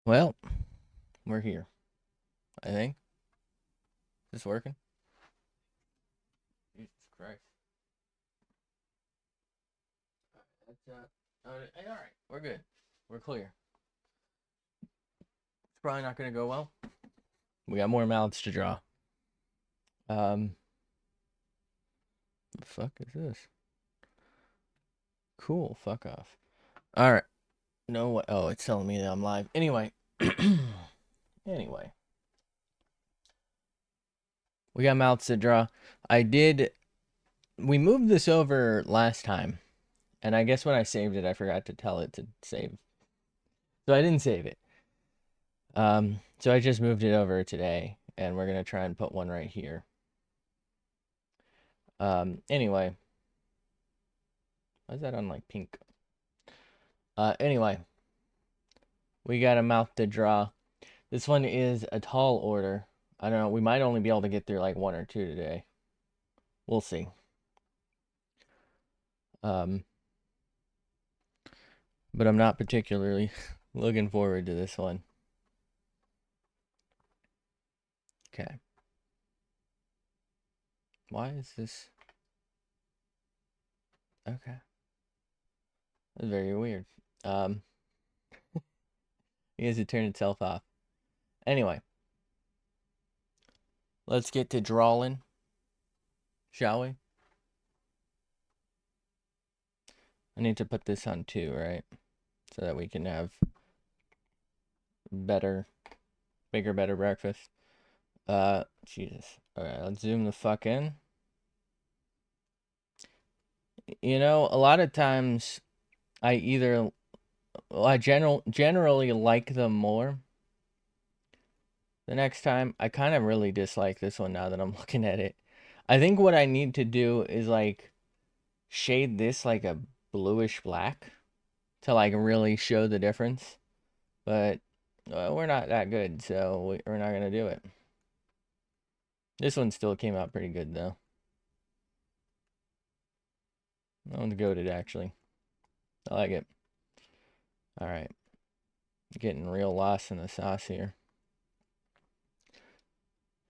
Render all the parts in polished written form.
Well, we're here. I think. Is this working? Jesus Christ. All right. We're good. We're clear. It's probably not going to go well. We got more mouths to draw. The fuck is this? Cool. Fuck off. All right. No what? Oh, it's telling me that I'm live. Anyway. Anyway. We got mouths to draw. I did. We moved this over last time. And I guess when I saved it, I forgot to tell it to save. So I didn't save it. So I just moved it over today, and we're gonna try and put one right here. Anyway, why is that on like pink? Anyway, we got a mouth to draw. This one is a tall order. I don't know. We might only be able to get through like one or two today. We'll see. Um, but I'm not particularly looking forward to this one. Okay. Why is this? Okay. That's very weird. Um, it has to turn itself off. Anyway, let's get to drawing, shall we? I need to put this on two, right? So that we can have better, bigger, better breakfast. Jesus. Alright, let's zoom the fuck in. You know, a lot of times I either, well, I generally like them more. The next time, I kind of really dislike this one now that I'm looking at it. I think what I need to do is like shade this like a bluish black to like really show the difference. But we're not that good, so we're not gonna do it. This one still came out pretty good though. That one's goated actually. I like it. All right, getting real lost in the sauce here.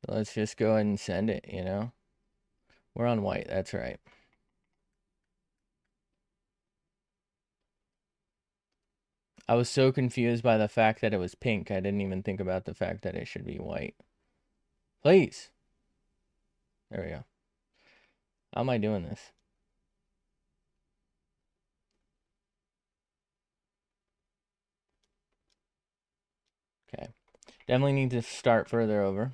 So let's just go ahead and send it. We're on white. That's right. I was so confused by the fact that it was pink. I didn't even think about the fact that it should be white. Please. There we go. How am I doing this? Okay. Definitely need to start further over.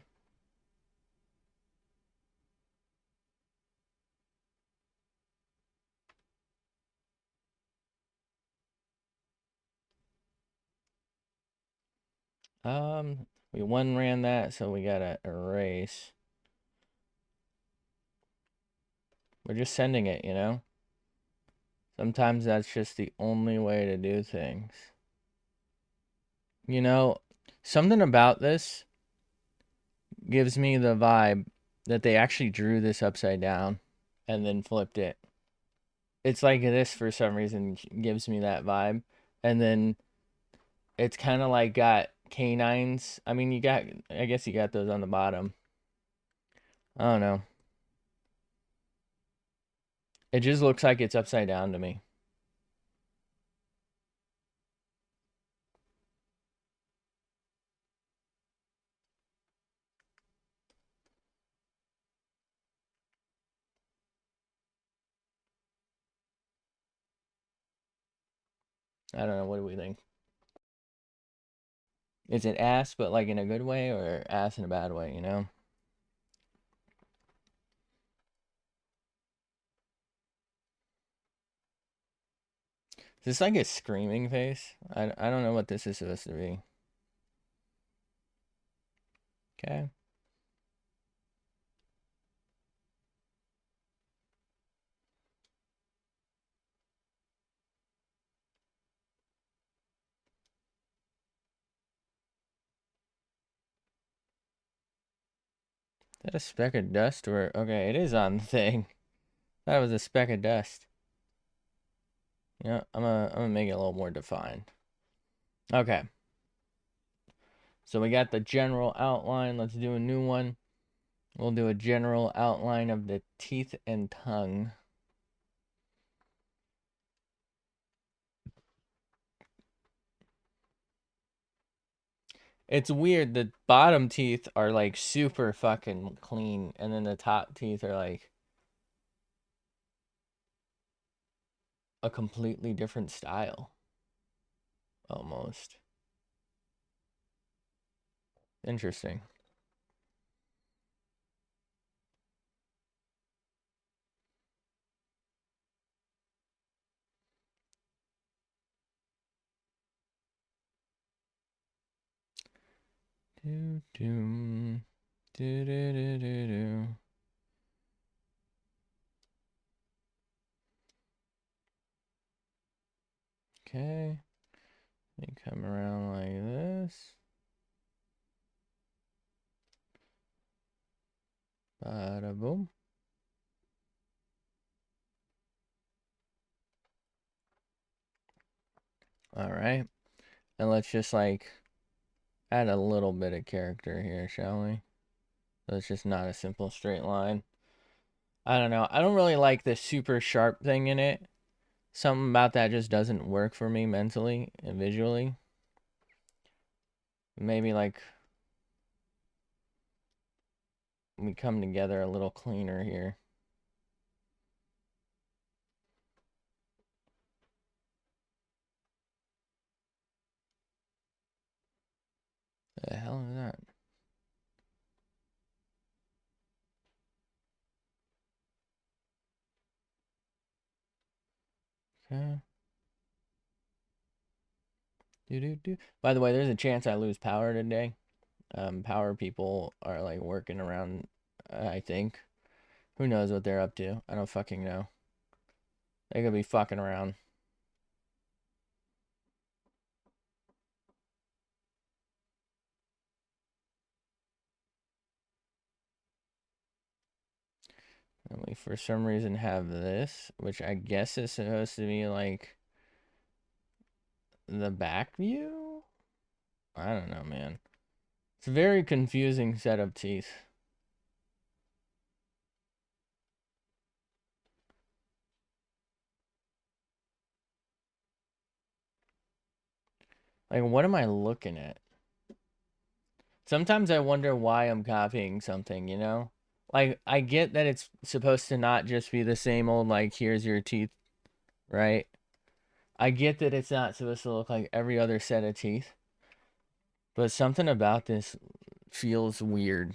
We one ran that, so we gotta erase. We're just sending it. Sometimes that's just the only way to do things. You know, something about this gives me the vibe that they actually drew this upside down and then flipped it. It's like this for some reason gives me that vibe. And then it's kind of like got canines. I mean, I guess you got those on the bottom. I don't know. It just looks like it's upside down to me. I don't know. What do we think? Is it ass, but like in a good way, or ass in a bad way? Is this like a screaming face? I don't know what this is supposed to be. Okay. Is that a speck of dust or okay, it is on the thing. That was a speck of dust. Yeah, I'm gonna make it a little more defined. Okay. So we got the general outline. Let's do a new one. We'll do a general outline of the teeth and tongue. It's weird. The bottom teeth are like super fucking clean, and then the top teeth are like a completely different style. Almost. Interesting. Do do do do do do do. Okay. They come around like this. Bada boom. All right. And let's just like add a little bit of character here, shall we? So it's just not a simple straight line. I don't know. I don't really like the super sharp thing in it. Something about that just doesn't work for me mentally and visually. Maybe like we come together a little cleaner here. The hell is that? Okay. Do do do. By the way, there's a chance I lose power today. Power people are like working around, I think. Who knows what they're up to? I don't fucking know. They could be fucking around. And we, for some reason, have this, which I guess is supposed to be like the back view? I don't know, man. It's a very confusing set of teeth. Like, what am I looking at? Sometimes I wonder why I'm copying something, you know? Like, I get that it's supposed to not just be the same old, like, here's your teeth, right? I get that it's not supposed to look like every other set of teeth, but something about this feels weird.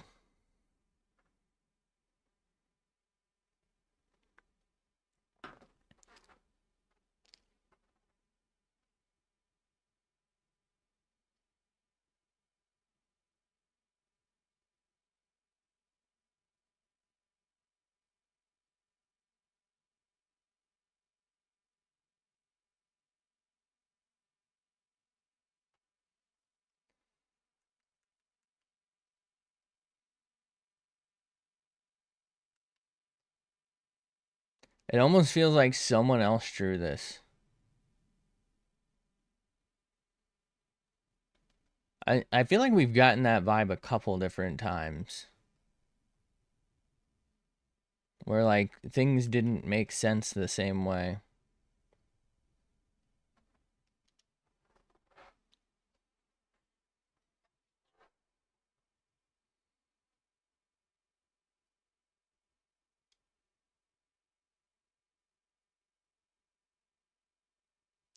It almost feels like someone else drew this. I feel like we've gotten that vibe a couple different times. Where like things didn't make sense the same way.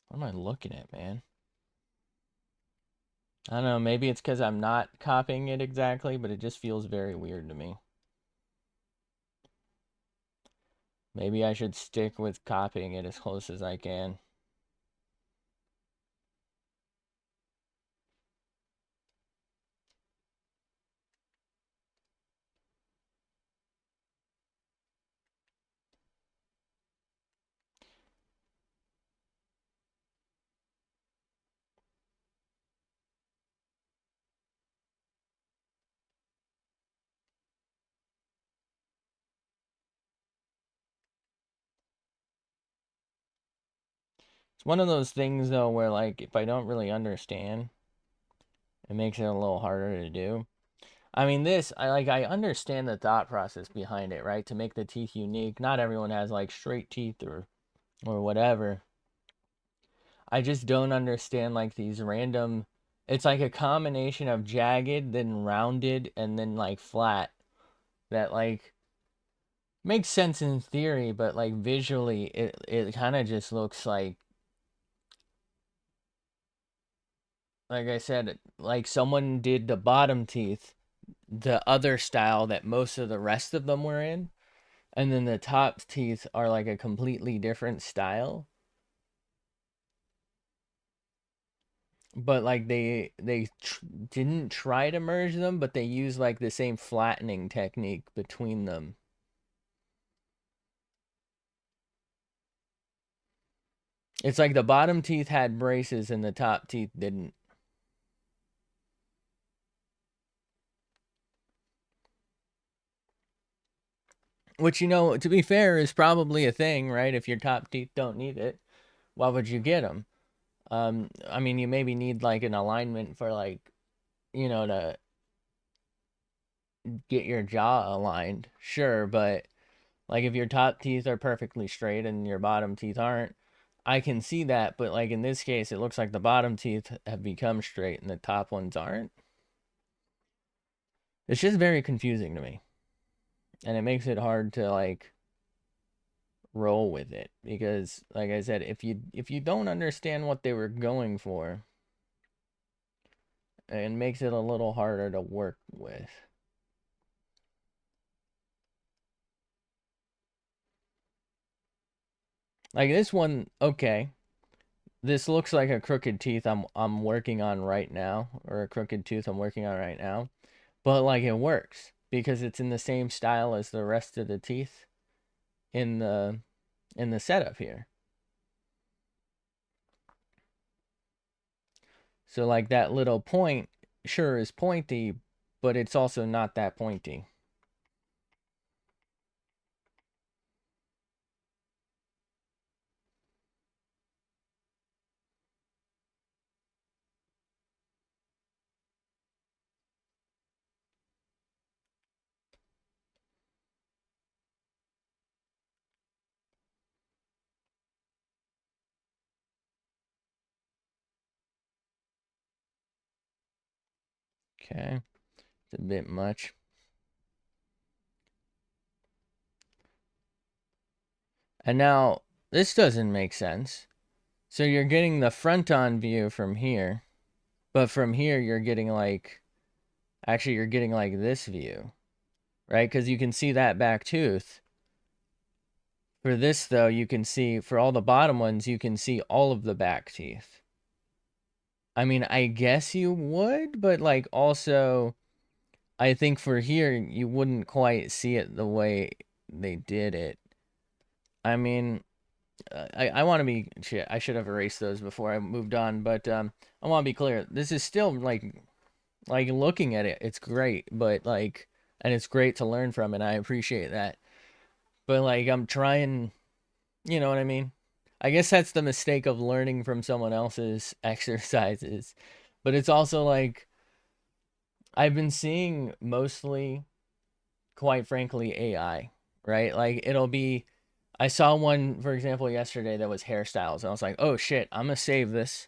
What am I looking at, man? I don't know, maybe it's because I'm not copying it exactly, but it just feels very weird to me. Maybe I should stick with copying it as close as I can. It's one of those things though where like if I don't really understand, It makes it a little harder to do. I mean, this, I understand the thought process behind it, right? To make the teeth unique. Not everyone has like straight teeth or whatever. I just don't understand like these random, it's like a combination of jagged, then rounded, and then like flat that like makes sense in theory, but like visually it kind of just looks like I said, like someone did the bottom teeth the other style that most of the rest of them were in, and then the top teeth are like a completely different style. But like didn't try to merge them, but they use like the same flattening technique between them. It's like the bottom teeth had braces and the top teeth didn't. Which, to be fair, is probably a thing, right? If your top teeth don't need it, why would you get them? I mean, you maybe need like an alignment for like, to get your jaw aligned, sure, but like if your top teeth are perfectly straight and your bottom teeth aren't, I can see that, but like in this case, it looks like the bottom teeth have become straight and the top ones aren't. It's just very confusing to me, and it makes it hard to like roll with it because, like I said, if you don't understand what they were going for, it makes it a little harder to work with. Like this one, okay, this looks like a crooked teeth I'm working on right now, or a crooked tooth I'm working on right now. But like it works because it's in the same style as the rest of the teeth in the setup here. So like that little point sure is pointy, but it's also not that pointy. Okay. It's a bit much. And now this doesn't make sense. So you're getting the front on view from here, but from here you're getting like actually you're getting like this view, right? Cuz you can see that back tooth. For this though, you can see for all the bottom ones, you can see all of the back teeth. I mean, I guess you would, but like also I think for here you wouldn't quite see it the way they did it. I mean, I want to be shit. I should have erased those before I moved on, but I want to be clear. This is still like looking at it, it's great, but like, and it's great to learn from, and I appreciate that. But like, I'm trying, you know what I mean? I guess that's the mistake of learning from someone else's exercises. But it's also like I've been seeing mostly, quite frankly, AI, right? Like it'll be I saw one, for example, yesterday that was hairstyles, and I was like, oh shit, I'm gonna save this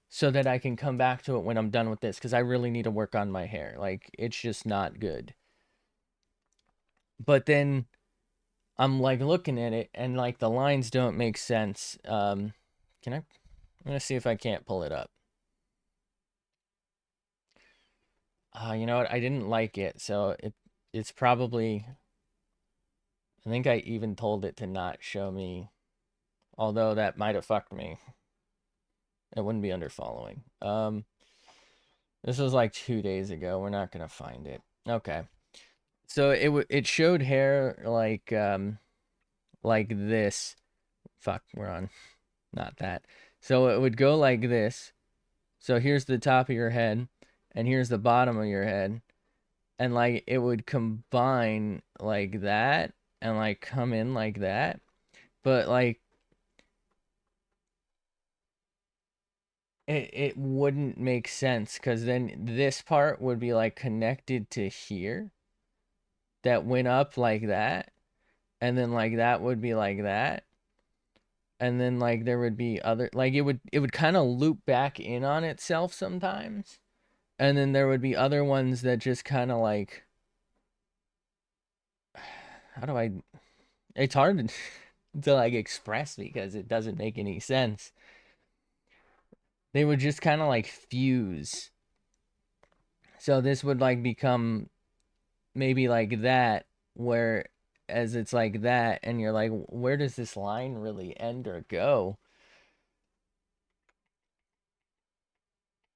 so that I can come back to it when I'm done with this because I really need to work on my hair. Like it's just not good. But then I'm like looking at it and like the lines don't make sense. Can I? I'm gonna see if I can't pull it up. You know what? I didn't like it, so it's probably. I think I even told it to not show me, although that might have fucked me. It wouldn't be under following. This was like 2 days ago. We're not gonna find it. Okay. So it showed hair like this. Fuck, we're on not that. So it would go like this. So here's the top of your head, and here's the bottom of your head, and like it would combine like that, and like come in like that. But like it wouldn't make sense because then this part would be like connected to here that went up like that, and then like that would be like that, and then like there would be other like it would kind of loop back in on itself sometimes, and then there would be other ones that just kind of like, how do I, it's hard to like express because it doesn't make any sense. They would just kind of like fuse. So this would like become maybe like that, where as it's like that, and you're like, where does this line really end or go?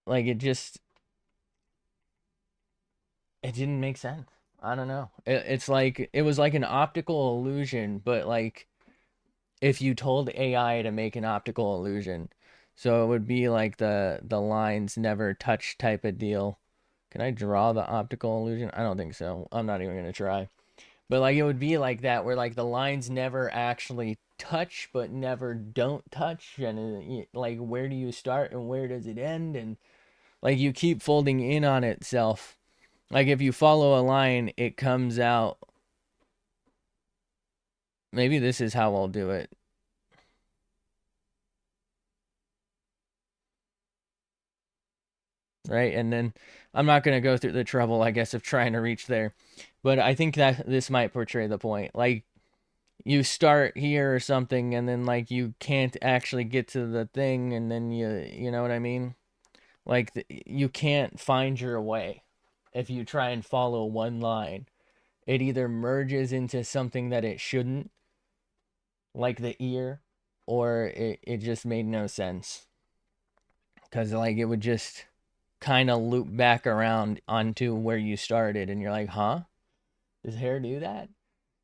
Like it didn't make sense. I don't know. It's like it was like an optical illusion, but like if you told AI to make an optical illusion, so it would be like the lines never touch type of deal. Can I draw the optical illusion? I don't think so. I'm not even gonna try. But like it would be like that, where like the lines never actually touch, but never don't touch, and like where do you start and where does it end, and like you keep folding in on itself. Like if you follow a line, it comes out. Maybe this is how I'll do it, right? And then I'm not gonna go through the trouble, I guess, of trying to reach there. But I think that this might portray the point. Like you start here or something, and then like you can't actually get to the thing, and then you know what I mean? Like you can't find your way if you try and follow one line. It either merges into something that it shouldn't, like the ear, or it just made no sense. Because like it would just kind of loop back around onto where you started, and you're like, huh? Does hair do that?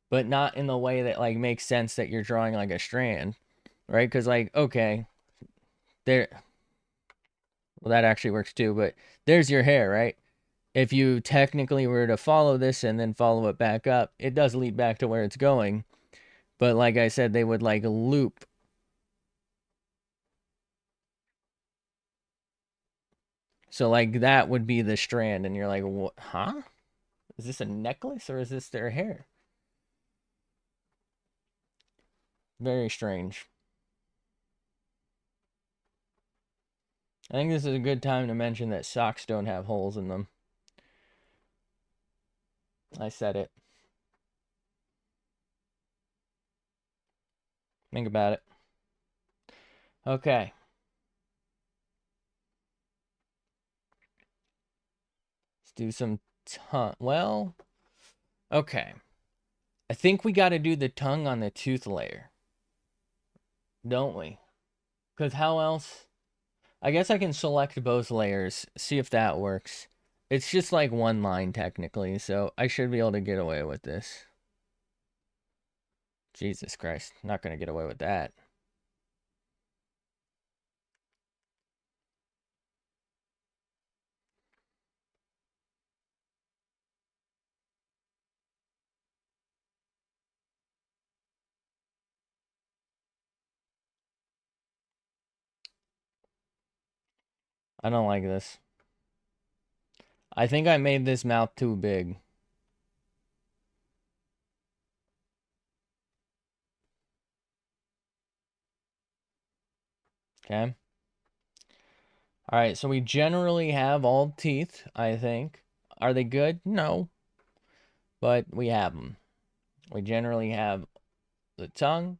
But not in the way that like makes sense that you're drawing like a strand, right? Because like, okay, there, well, that actually works too, but there's your hair, right? If you technically were to follow this and then follow it back up, it does lead back to where it's going. But like I said, they would like loop. So like that would be the strand, and you're like, what? Huh? Is this a necklace or is this their hair? Very strange. I think this is a good time to mention that socks don't have holes in them. I said it. Think about it. Okay. Let's do some tongue. Well, okay. I think we got to do the tongue on the tooth layer, don't we? Because how else? I guess I can select both layers, see if that works. It's just like one line technically, so I should be able to get away with this. Jesus Christ, not gonna get away with that. I don't like this. I think I made this mouth too big. Okay. All right, so we generally have all teeth, I think. Are they good? No, but we have them. We generally have the tongue.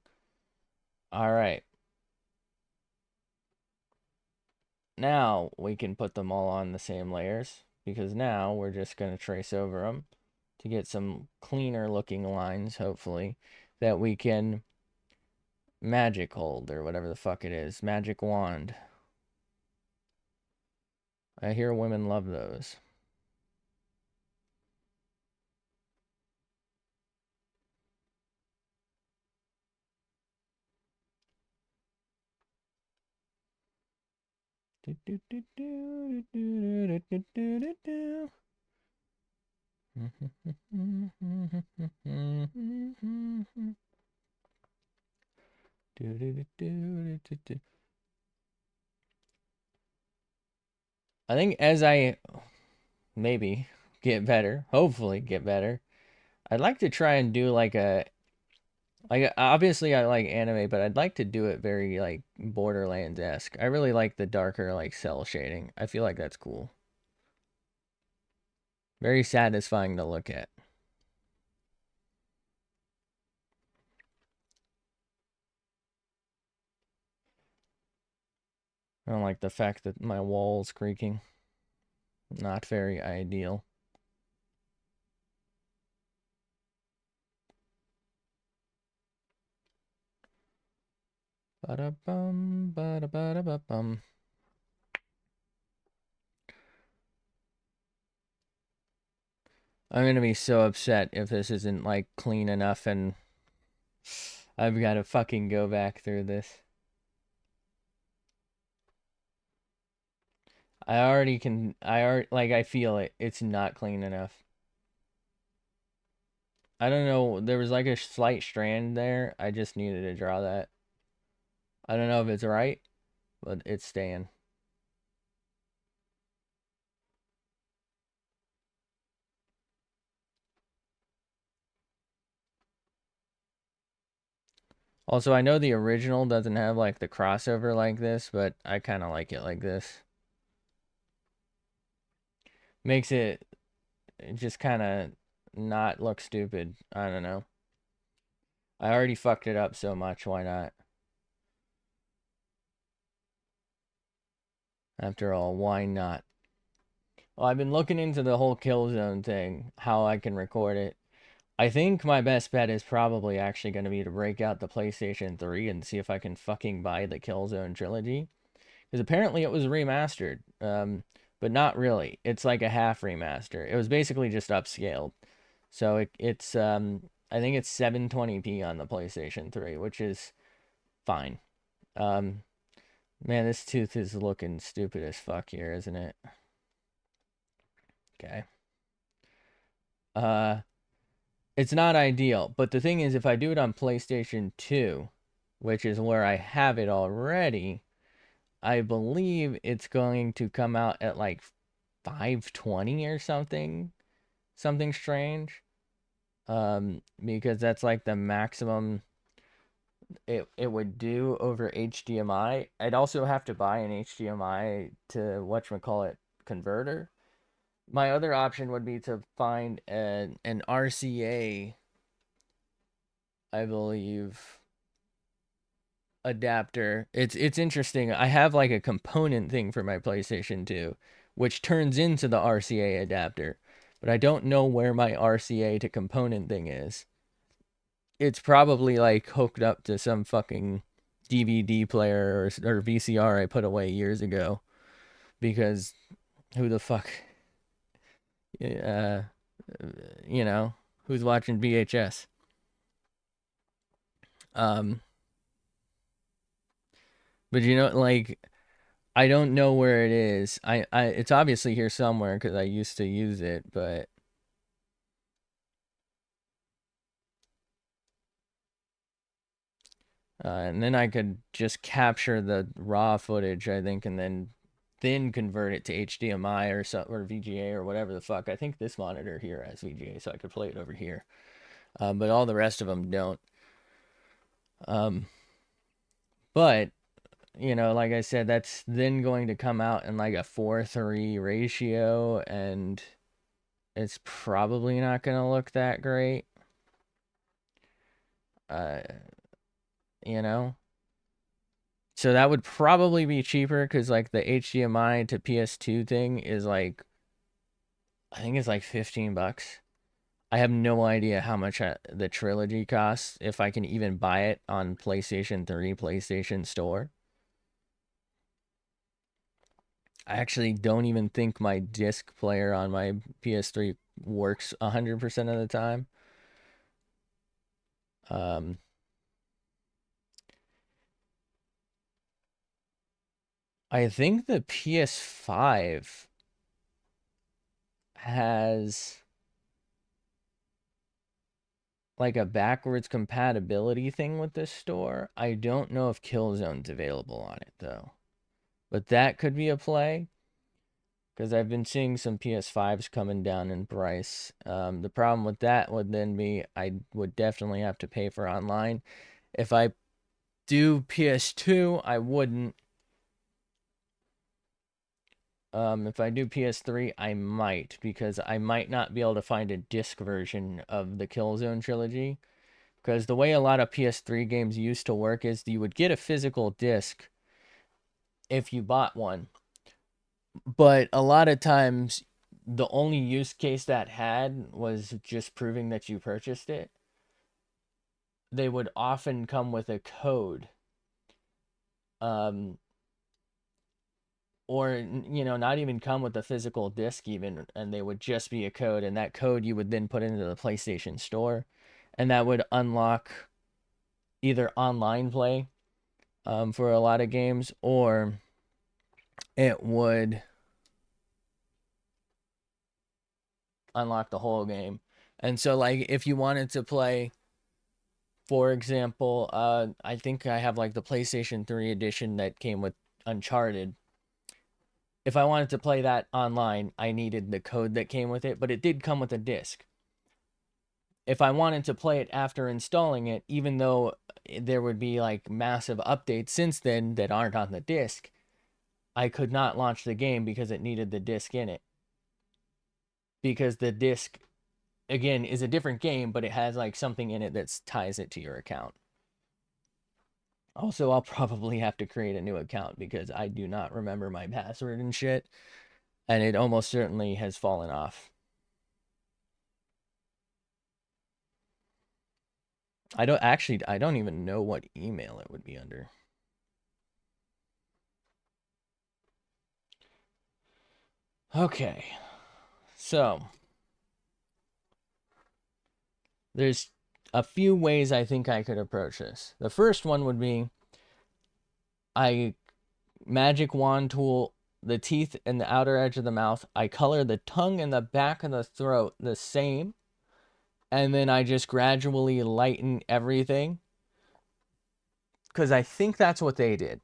All right. Now we can put them all on the same layers because now we're just going to trace over them to get some cleaner looking lines, hopefully, that we can magic hold or whatever the fuck it is. Magic wand. I hear women love those. I think as I maybe get better, hopefully get better, I'd like to try and do like obviously I like anime, but I'd like to do it very like Borderlands-esque. I really like the darker like cell shading. I feel like that's cool. Very satisfying to look at. I don't like the fact that my wall's creaking. Not very ideal. Ba-da-bum, ba-da-ba-da-ba-bum. I'm gonna be so upset if this isn't like clean enough and I've got to fucking go back through this. I already like I feel it. It's not clean enough. I don't know, there was like a slight strand there. I just needed to draw that. I don't know if it's right, but it's staying. Also, I know the original doesn't have like the crossover like this, but I kind of like it like this. Makes it just kind of not look stupid. I don't know. I already fucked it up so much, why not? After all, why not? Well, I've been looking into the whole Killzone thing, how I can record it. I think my best bet is probably actually going to be to break out the PlayStation 3 and see if I can fucking buy the Killzone trilogy. Because apparently it was remastered, but not really. It's like a half remaster. It was basically just upscaled. So it's I think it's 720p on the PlayStation 3, which is fine. Um, man, this tooth is looking stupid as fuck here, isn't it? Okay. Uh, it's not ideal, but the thing is, if I do it on PlayStation 2, which is where I have it already, I believe it's going to come out at like 520 or something strange. Because that's like the maximum it would do over HDMI. I'd also have to buy an HDMI to whatchamacallit converter. My other option would be to find an RCA, I believe, adapter. It's interesting. I have like a component thing for my PlayStation 2, which turns into the RCA adapter, but I don't know where my RCA to component thing is. It's probably like hooked up to some fucking DVD player or VCR I put away years ago because who the fuck, uh, you know, who's watching VHS? Um, but like I don't know where it is. It's obviously here somewhere because I used to use it, but and then I could just capture the raw footage, I think, and then convert it to HDMI or VGA or whatever the fuck. I think this monitor here has VGA, so I could play it over here. But all the rest of them don't. Um, but like I said, that's then going to come out in like a 4:3 ratio, and it's probably not going to look that great. Uh, you know, so that would probably be cheaper because like the HDMI to PS2 thing is like I think it's like $15. I have no idea how much the trilogy costs if I can even buy it on PlayStation 3, PlayStation Store. I actually don't even think my disc player on my PS3 works 100% of the time. Um, I think the PS5 has like a backwards compatibility thing with this store. I don't know if Killzone's available on it though, but that could be a play. because I've been seeing some PS5s coming down in price. The problem with that would then be I would definitely have to pay for online. If I do PS2, I wouldn't. If I do PS3, I might, because I might not be able to find a disc version of the Killzone trilogy. Because the way a lot of PS3 games used to work is you would get a physical disc if you bought one. But a lot of times, the only use case that had was just proving that you purchased it. They would often come with a code. Um, or not even come with a physical disc even, and they would just be a code, and that code you would then put into the PlayStation Store, and that would unlock either online play for a lot of games, or it would unlock the whole game. And so, like, if you wanted to play, for example, I think I have like the PlayStation 3 edition that came with Uncharted. If I wanted to play that online, I needed the code that came with it, but it did come with a disc. If I wanted to play it after installing it, even though there would be like massive updates since then that aren't on the disc, I could not launch the game because it needed the disc in it. Because the disc, again, is a different game, but it has like something in it that ties it to your account. Also, I'll probably have to create a new account because I do not remember my password and shit, and it almost certainly has fallen off. I don't even know what email it would be under. Okay. So, there's a few ways I think I could approach this. The first one would be I magic wand tool the teeth and the outer edge of the mouth. I color the tongue and the back of the throat the same, and then I just gradually lighten everything, because I think that's what they did.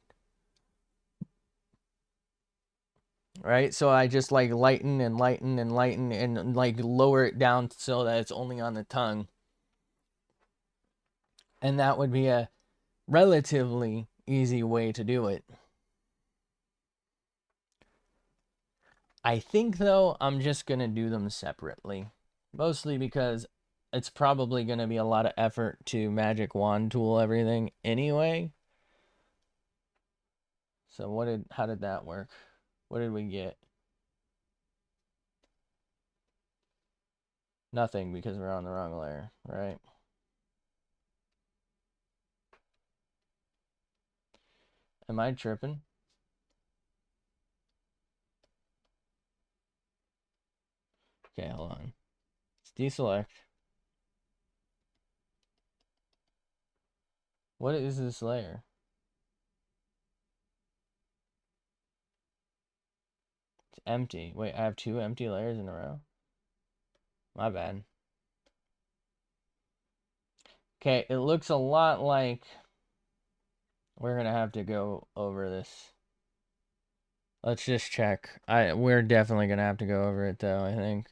Right? So I just like lighten and lighten and lighten and like lower it down so that it's only on the tongue. And that would be a relatively easy way to do it. I think, though, I'm just going to do them separately. Mostly because it's probably going to be a lot of effort to magic wand tool everything anyway. So how did that work? What did we get? Nothing, because we're on the wrong layer, right? Am I tripping? Okay, hold on. Let's deselect. What is this layer? It's empty. Wait, I have two empty layers in a row? My bad. Okay, it looks a lot like we're gonna have to go over this. Let's just check. We're definitely gonna have to go over it though, I think.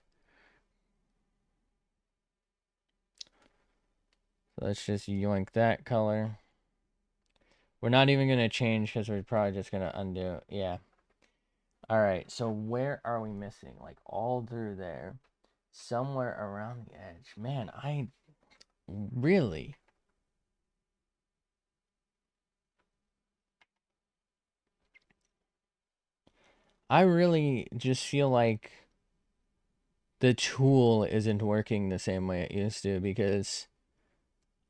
So let's just yoink that color. We're not even gonna change because we're probably just gonna undo. Yeah. Alright, so where are we missing? Like all through there. Somewhere around the edge. Man, I really just feel like the tool isn't working the same way it used to, because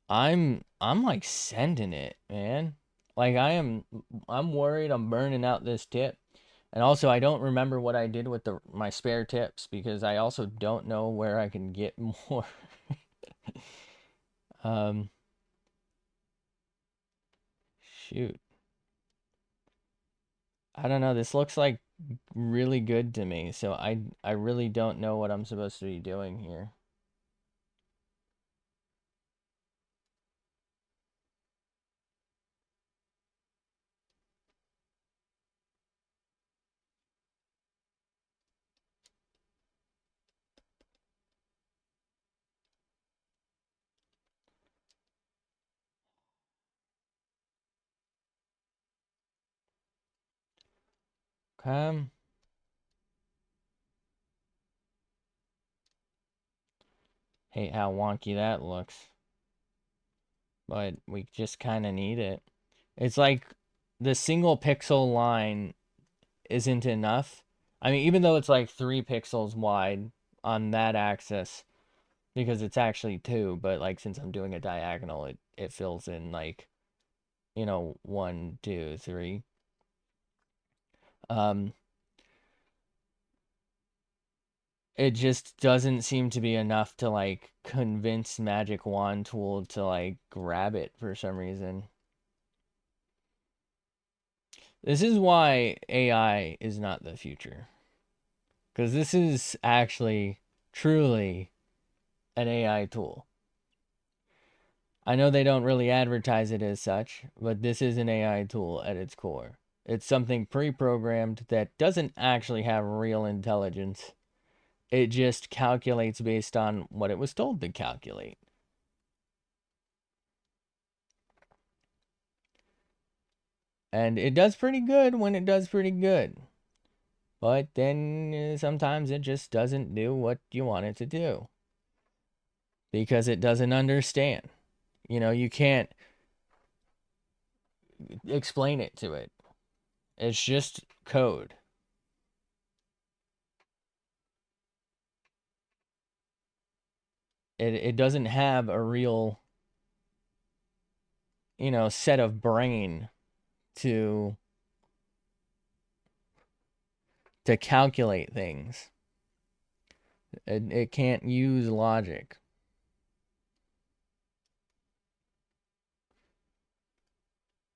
I'm like sending it, man. Like I'm worried I'm burning out this tip. And also I don't remember what I did with my spare tips, because I also don't know where I can get more. um Shoot. I don't know. This looks like really good to me, so I really don't know what I'm supposed to be doing here. Um, hate how wonky that looks, but we just kind of need it. It's like the single pixel line isn't enough. I mean, even though it's like 3 pixels wide on that axis, because it's actually two, but like since I'm doing a diagonal, it fills in like, 1, 2, 3. Um, it just doesn't seem to be enough to like convince Magic Wand Tool to like grab it for some reason. This is why AI is not the future. Because this is actually truly an AI tool. I know they don't really advertise it as such, but this is an AI tool at its core. It's something pre-programmed that doesn't actually have real intelligence. It just calculates based on what it was told to calculate. And it does pretty good when it does pretty good. But then sometimes it just doesn't do what you want it to do. Because it doesn't understand. You can't explain it to it. It's just code. It doesn't have a real, set of brain to calculate things. It can't use logic.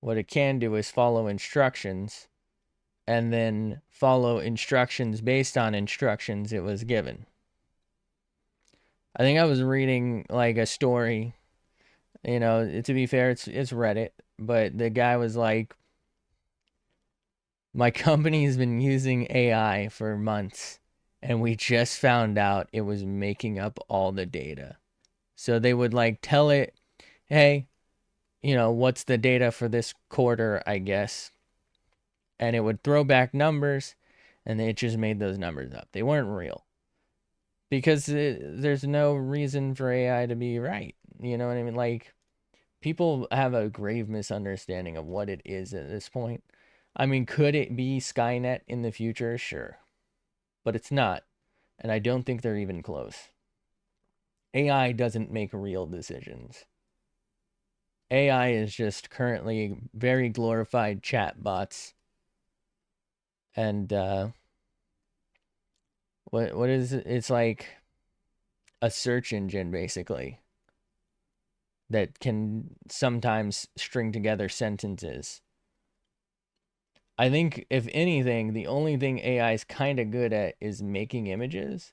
What it can do is follow instructions and then follow instructions based on instructions it was given. I think I was reading like a story, to be fair, it's Reddit, but the guy was like, my company's been using AI for months, and we just found out it was making up all the data. So they would like tell it, hey, what's the data for this quarter, I guess. And it would throw back numbers, and it just made those numbers up. They weren't real. Because there's no reason for AI to be right. You know what I mean? Like, people have a grave misunderstanding of what it is at this point. I mean, could it be Skynet in the future? Sure. But it's not. And I don't think they're even close. AI doesn't make real decisions. AI is just currently very glorified chat bots. And what is it? It's like a search engine basically that can sometimes string together sentences. I think if anything, the only thing AI is kind of good at is making images.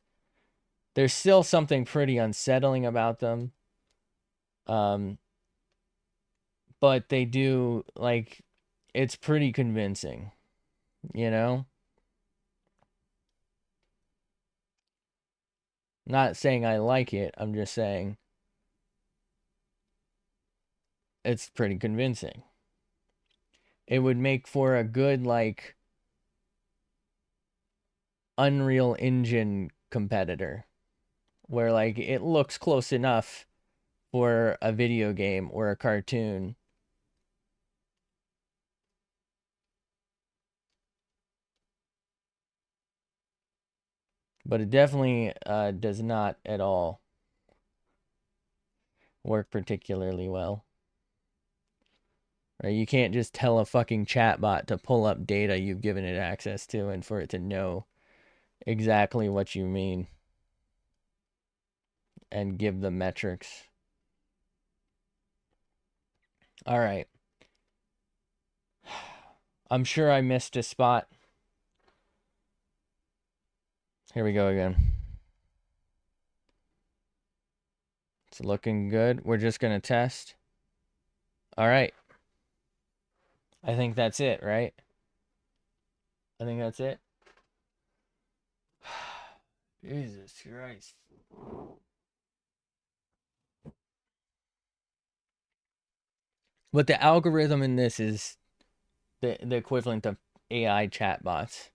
There's still something pretty unsettling about them. Um, but they do like it's pretty convincing, you know? Not saying I like it, I'm just saying it's pretty convincing. It would make for a good like Unreal Engine competitor where like it looks close enough for a video game or a cartoon. But it definitely does not at all work particularly well. Right? You can't just tell a fucking chatbot to pull up data you've given it access to and for it to know exactly what you mean and give the metrics. All right. I'm sure I missed a spot. Here we go again. It's looking good. We're just going to test. All right. I think that's it, right? I think that's it. Jesus Christ. But the algorithm in this is the equivalent of AI chatbots.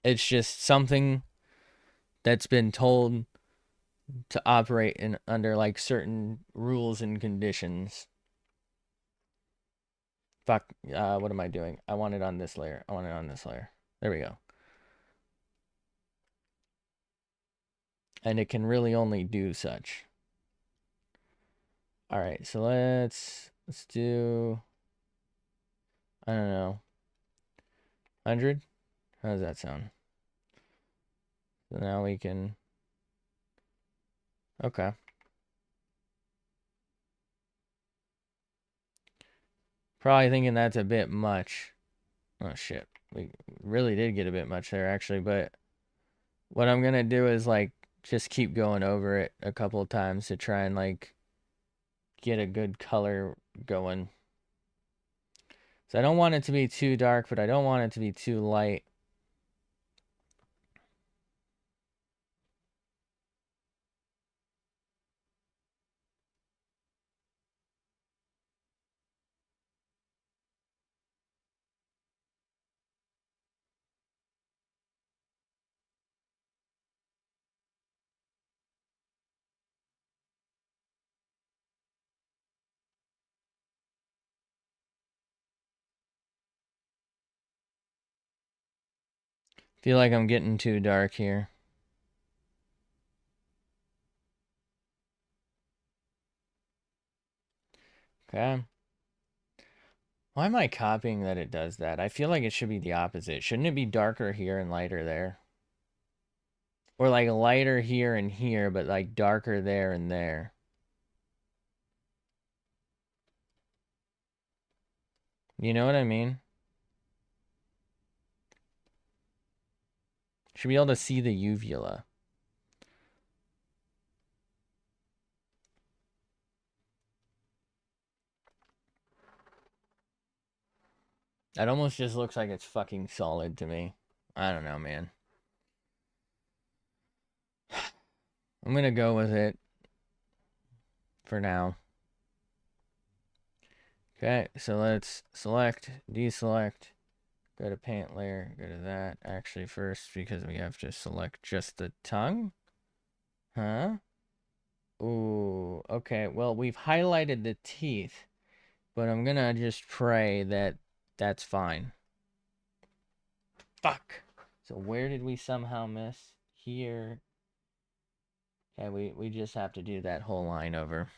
It's just something that's been told to operate in under like certain rules and conditions. Fuck, what am I doing? I want it on this layer. I want it on this layer. There we go. And it can really only do such. All right, so let's do, I don't know, 100? How does that sound? So now we can, okay. Probably thinking that's a bit much. Oh shit, we really did get a bit much there actually, but what I'm gonna do is like just keep going over it a couple of times to try and like get a good color going. So I don't want it to be too dark, but I don't want it to be too light. Feel like I'm getting too dark here. Okay. Why am I copying that it does that? I feel like it should be the opposite. Shouldn't it be darker here and lighter there? Or like lighter here and here, but like darker there and there. You know what I mean? Should be able to see the uvula. That almost just looks like it's fucking solid to me. I don't know, man. I'm gonna go with it for now. Okay, so let's select, deselect, go to paint layer, go to that actually first because we have to select just the tongue. Huh? Ooh, okay. Well, we've highlighted the teeth, but I'm gonna just pray that that's fine. Fuck. So where did we somehow miss? Here. Okay, we just have to do that whole line over.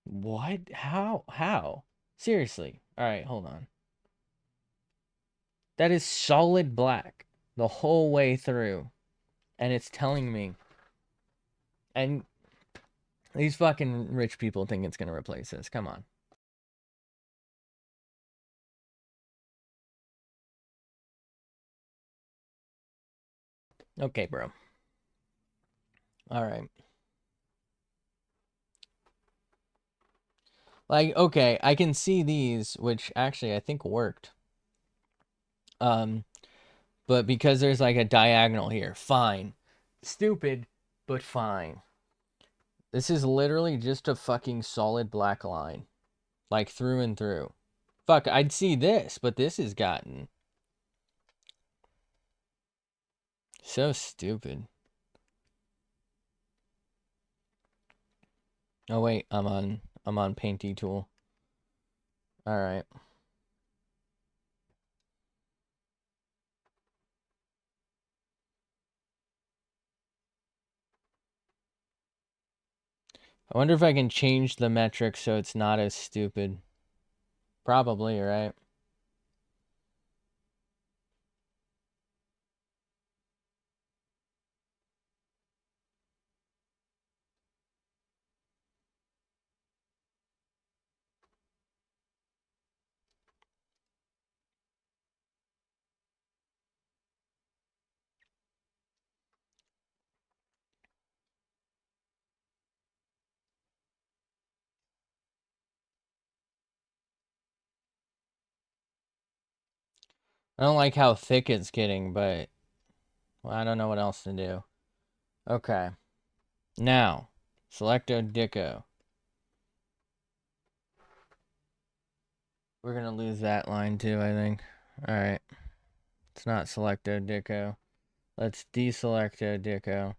What? How? How? Seriously. All right, hold on. That is solid black the whole way through. And it's telling me. And these fucking rich people think it's gonna replace this. Come on. Okay, bro. All right. Like, okay, I can see these, which actually I think worked. But because there's like a diagonal here, fine. Stupid, but fine. This is literally just a fucking solid black line. Like through and through. Fuck, I'd see this, but this has gotten so stupid. Oh wait, I'm on Painty Tool. Alright. I wonder if I can change the metric so it's not as stupid. Probably, right? I don't like how thick it's getting, but well, I don't know what else to do. Okay. Now, Selecto Dicko. We're gonna lose that line too, I think. Alright. It's not Selecto Dicko. Let's deselecto Dicko.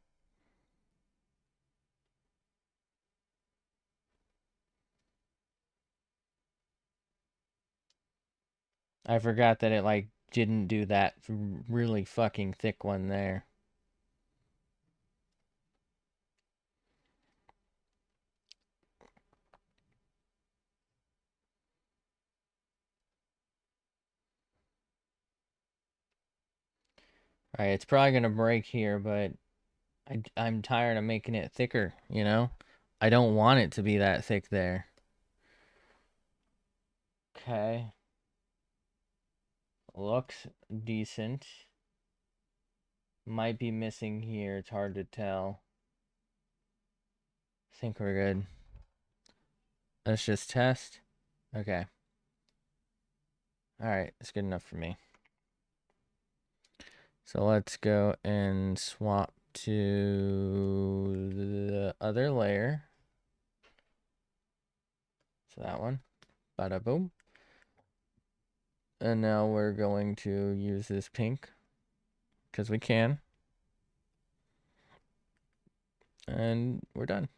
I forgot that it like didn't do that really fucking thick one there. Alright, it's probably gonna break here, but I'm tired of making it thicker, you know? I don't want it to be that thick there. Okay. Looks decent. Might be missing here. It's hard to tell. I think we're good. Let's just test. Okay. Alright, it's good enough for me. So let's go and swap to the other layer. So that one. Bada boom. And now we're going to use this pink because we can. And we're done.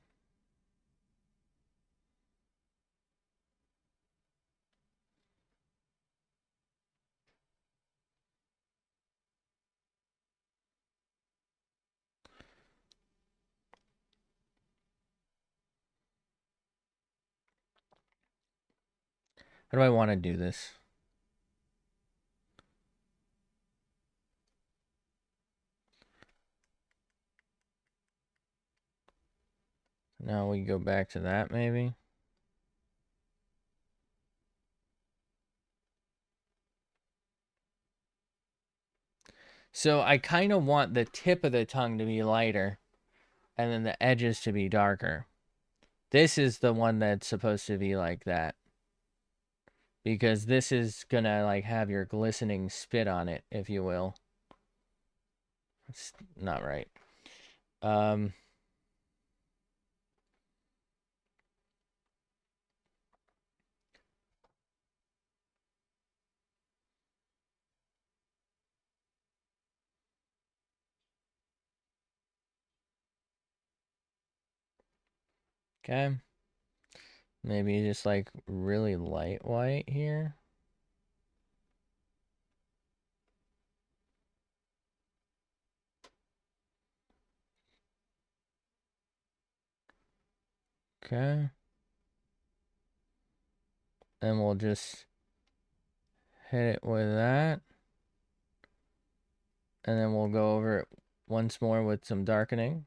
How do I want to do this? Now we go back to that maybe. So I kind of want the tip of the tongue to be lighter and then the edges to be darker. This is the one that's supposed to be like that. Because this is gonna like have your glistening spit on it, if you will. It's not right. Okay. Maybe just like really light white here. Okay. And we'll just hit it with that. And then we'll go over it once more with some darkening.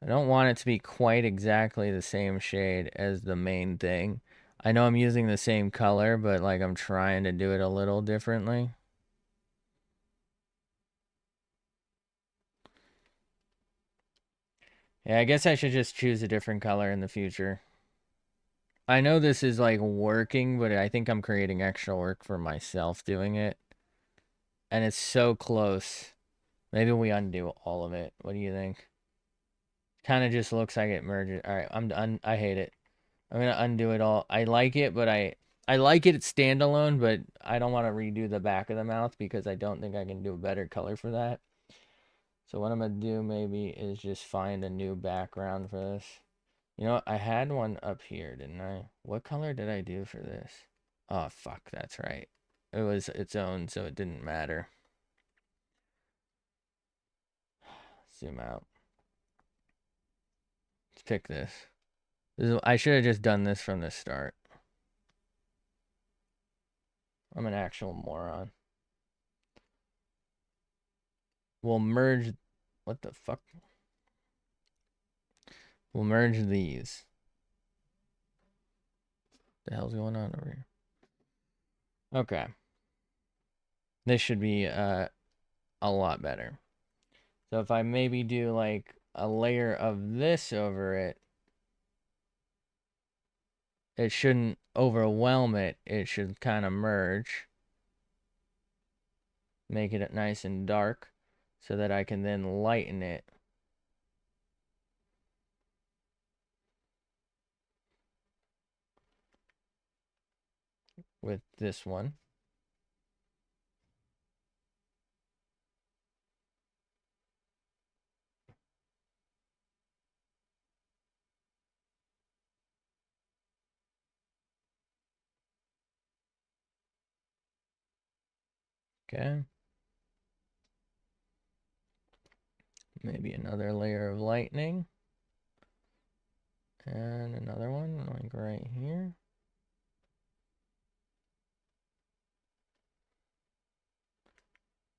I don't want it to be quite exactly the same shade as the main thing. I know I'm using the same color, but like I'm trying to do it a little differently. Yeah, I guess I should just choose a different color in the future. I know this is like working, but I think I'm creating extra work for myself doing it. And it's so close. Maybe we undo all of it. What do you think? Kind of just looks like it merges. All right, I'm done. I hate it. I'm gonna undo it all. I like it, but I like it standalone, but I don't want to redo the back of the mouth because I don't think I can do a better color for that. So what I'm gonna do maybe is just find a new background for this. You know, I had one up here, didn't I? What color did I do for this? Oh, fuck, that's right. It was its own, so it didn't matter. Zoom out. Let's pick this. I should have just done this from the start. I'm an actual moron. We'll merge... What the fuck? We'll merge these. The hell's going on over here? Okay. This should be a lot better. So if I maybe do like a layer of this over it, it shouldn't overwhelm it. It should kind of merge. Make it nice and dark. so that I can then lighten it with this one. Okay. Maybe another layer of lightning. And another one, like right here.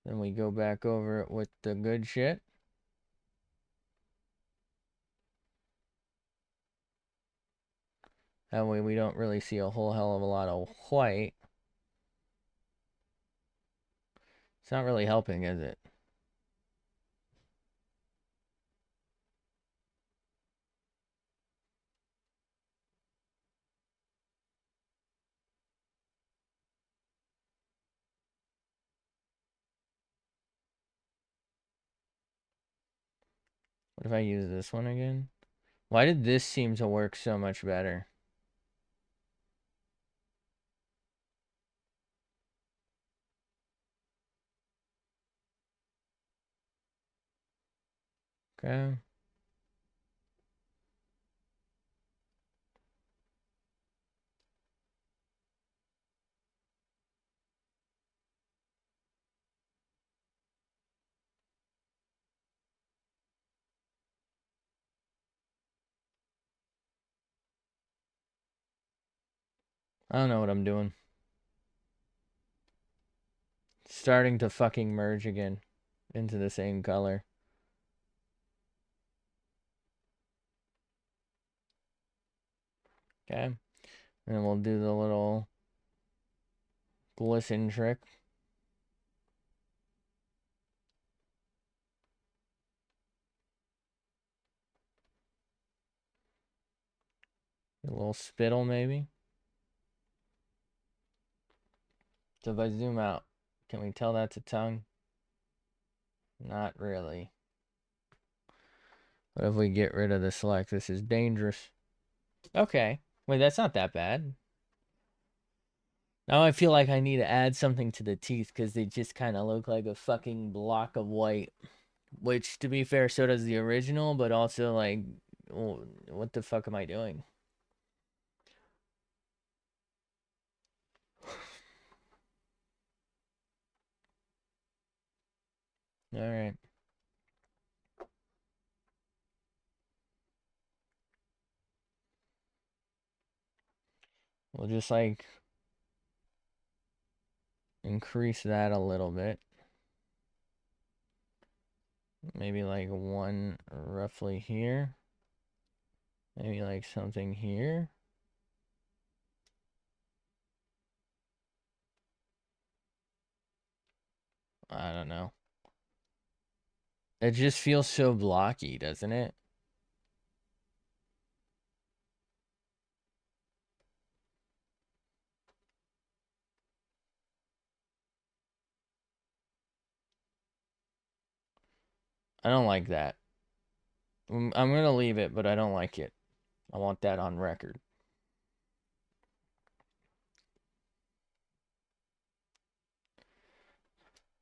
Then we go back over it with the good shit. That way we don't really see a whole hell of a lot of white. It's not really helping, is it? What if I use this one again? Why did this seem to work so much better? Okay. I don't know what I'm doing. It's starting to fucking merge again into the same color. Okay. And we'll do the little glisten trick. A little spittle maybe. So if I zoom out, can we tell that's a tongue? Not really. What if we get rid of the select? This is dangerous. Okay. Wait, that's not that bad. Now I feel like I need to add something to the teeth because they just kind of look like a fucking block of white. Which, to be fair, so does the original, but also, like, what the fuck am I doing? Alright. We'll just, like, increase that a little bit. Maybe, like, one roughly here. Maybe, like, something here. I don't know. It just feels so blocky, doesn't it? I don't like that. I'm gonna leave it, but I don't like it. I want that on record.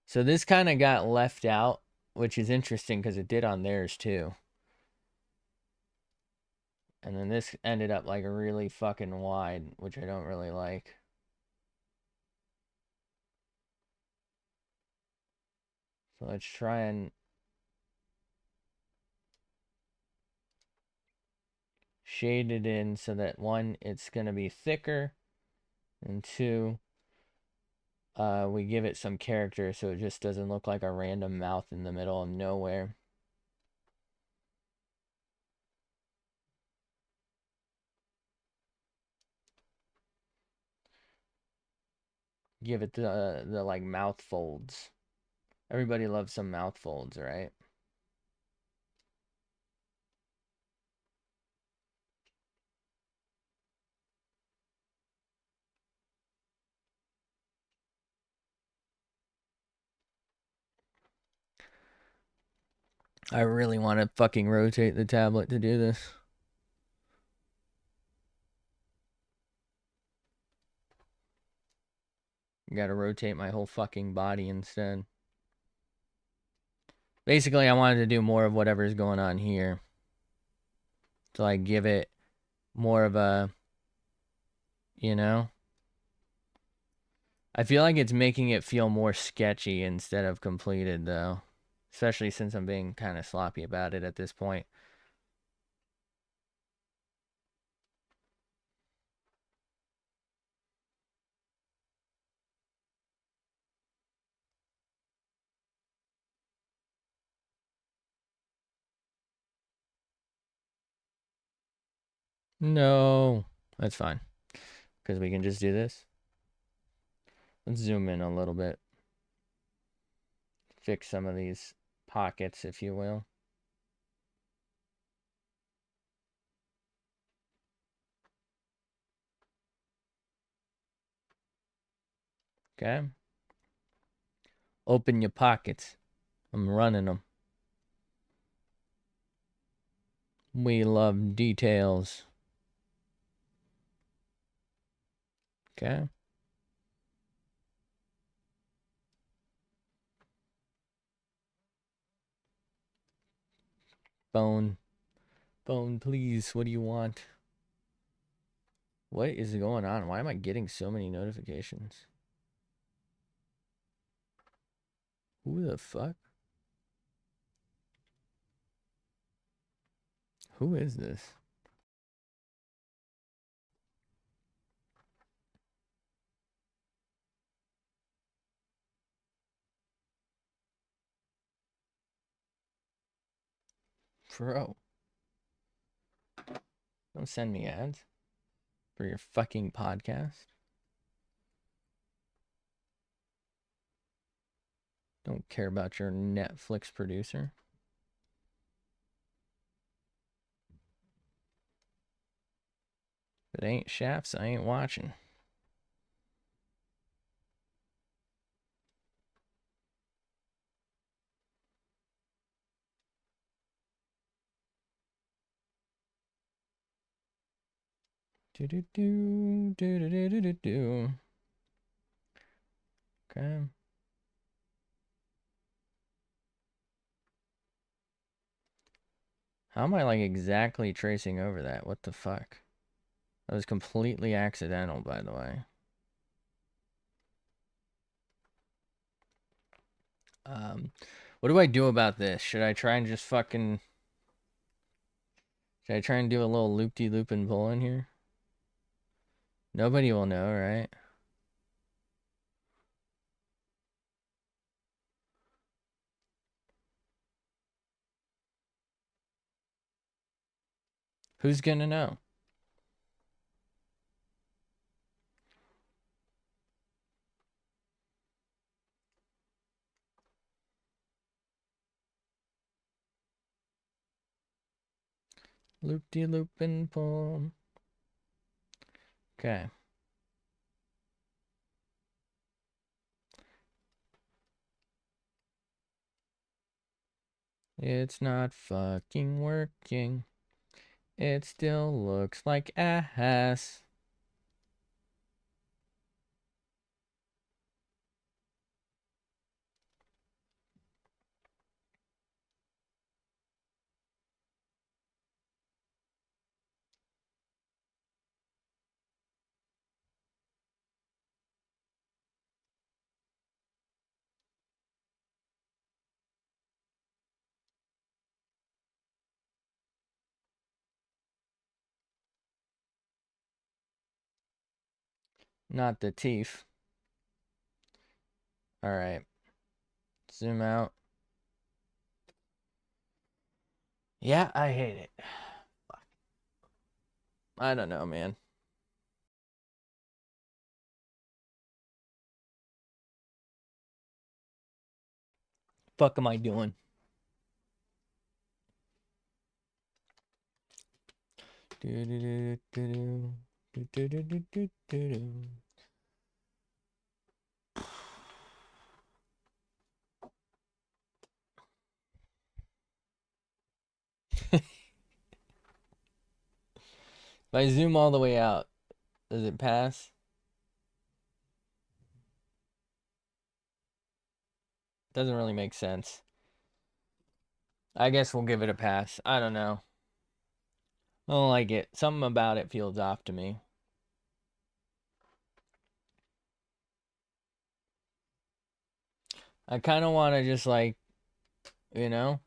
So this kind of got left out, which is interesting because it did on theirs too. And then this ended up like really fucking wide, which I don't really like. So let's try and shade it in so that one, it's gonna be thicker, and two, we give it some character so it just doesn't look like a random mouth in the middle of nowhere. Give it the like mouth folds. Everybody loves some mouth folds, right? I really want to fucking rotate the tablet to do this. Gotta rotate my whole fucking body instead. Basically, I wanted to do more of whatever's going on here. To like give it more of a, you know? I feel like it's making it feel more sketchy instead of completed though. Especially since I'm being kind of sloppy about it at this point. No, that's fine. Because we can just do this. Let's zoom in a little bit. Fix some of these pockets, if you will. Okay. Open your pockets. I'm running them. We love details. Okay. Phone. Phone, please. What do you want? What is going on? Why am I getting so many notifications? Who the fuck? Who is this? Bro. Don't send me ads for your fucking podcast. Don't care about your Netflix producer. If it ain't Shafts, I ain't watching. Do do do do do do do do. Okay. How am I like exactly tracing over that? What the fuck? That was completely accidental, by the way. What do I do about this? Should I try and just fucking... Should I try and do a little loop-de-loop and pull in here? Nobody will know, right? Who's gonna know? Loop-de-loop and pull. Okay. It's not fucking working. It still looks like ass. Not the teeth. Alright. Zoom out. Yeah, I hate it. I don't know, man. Fuck am I doing? If I zoom all the way out, does it pass? Doesn't really make sense. I guess we'll give it a pass. I don't know. I don't like it. Something about it feels off to me. I kind of want to just like, you know,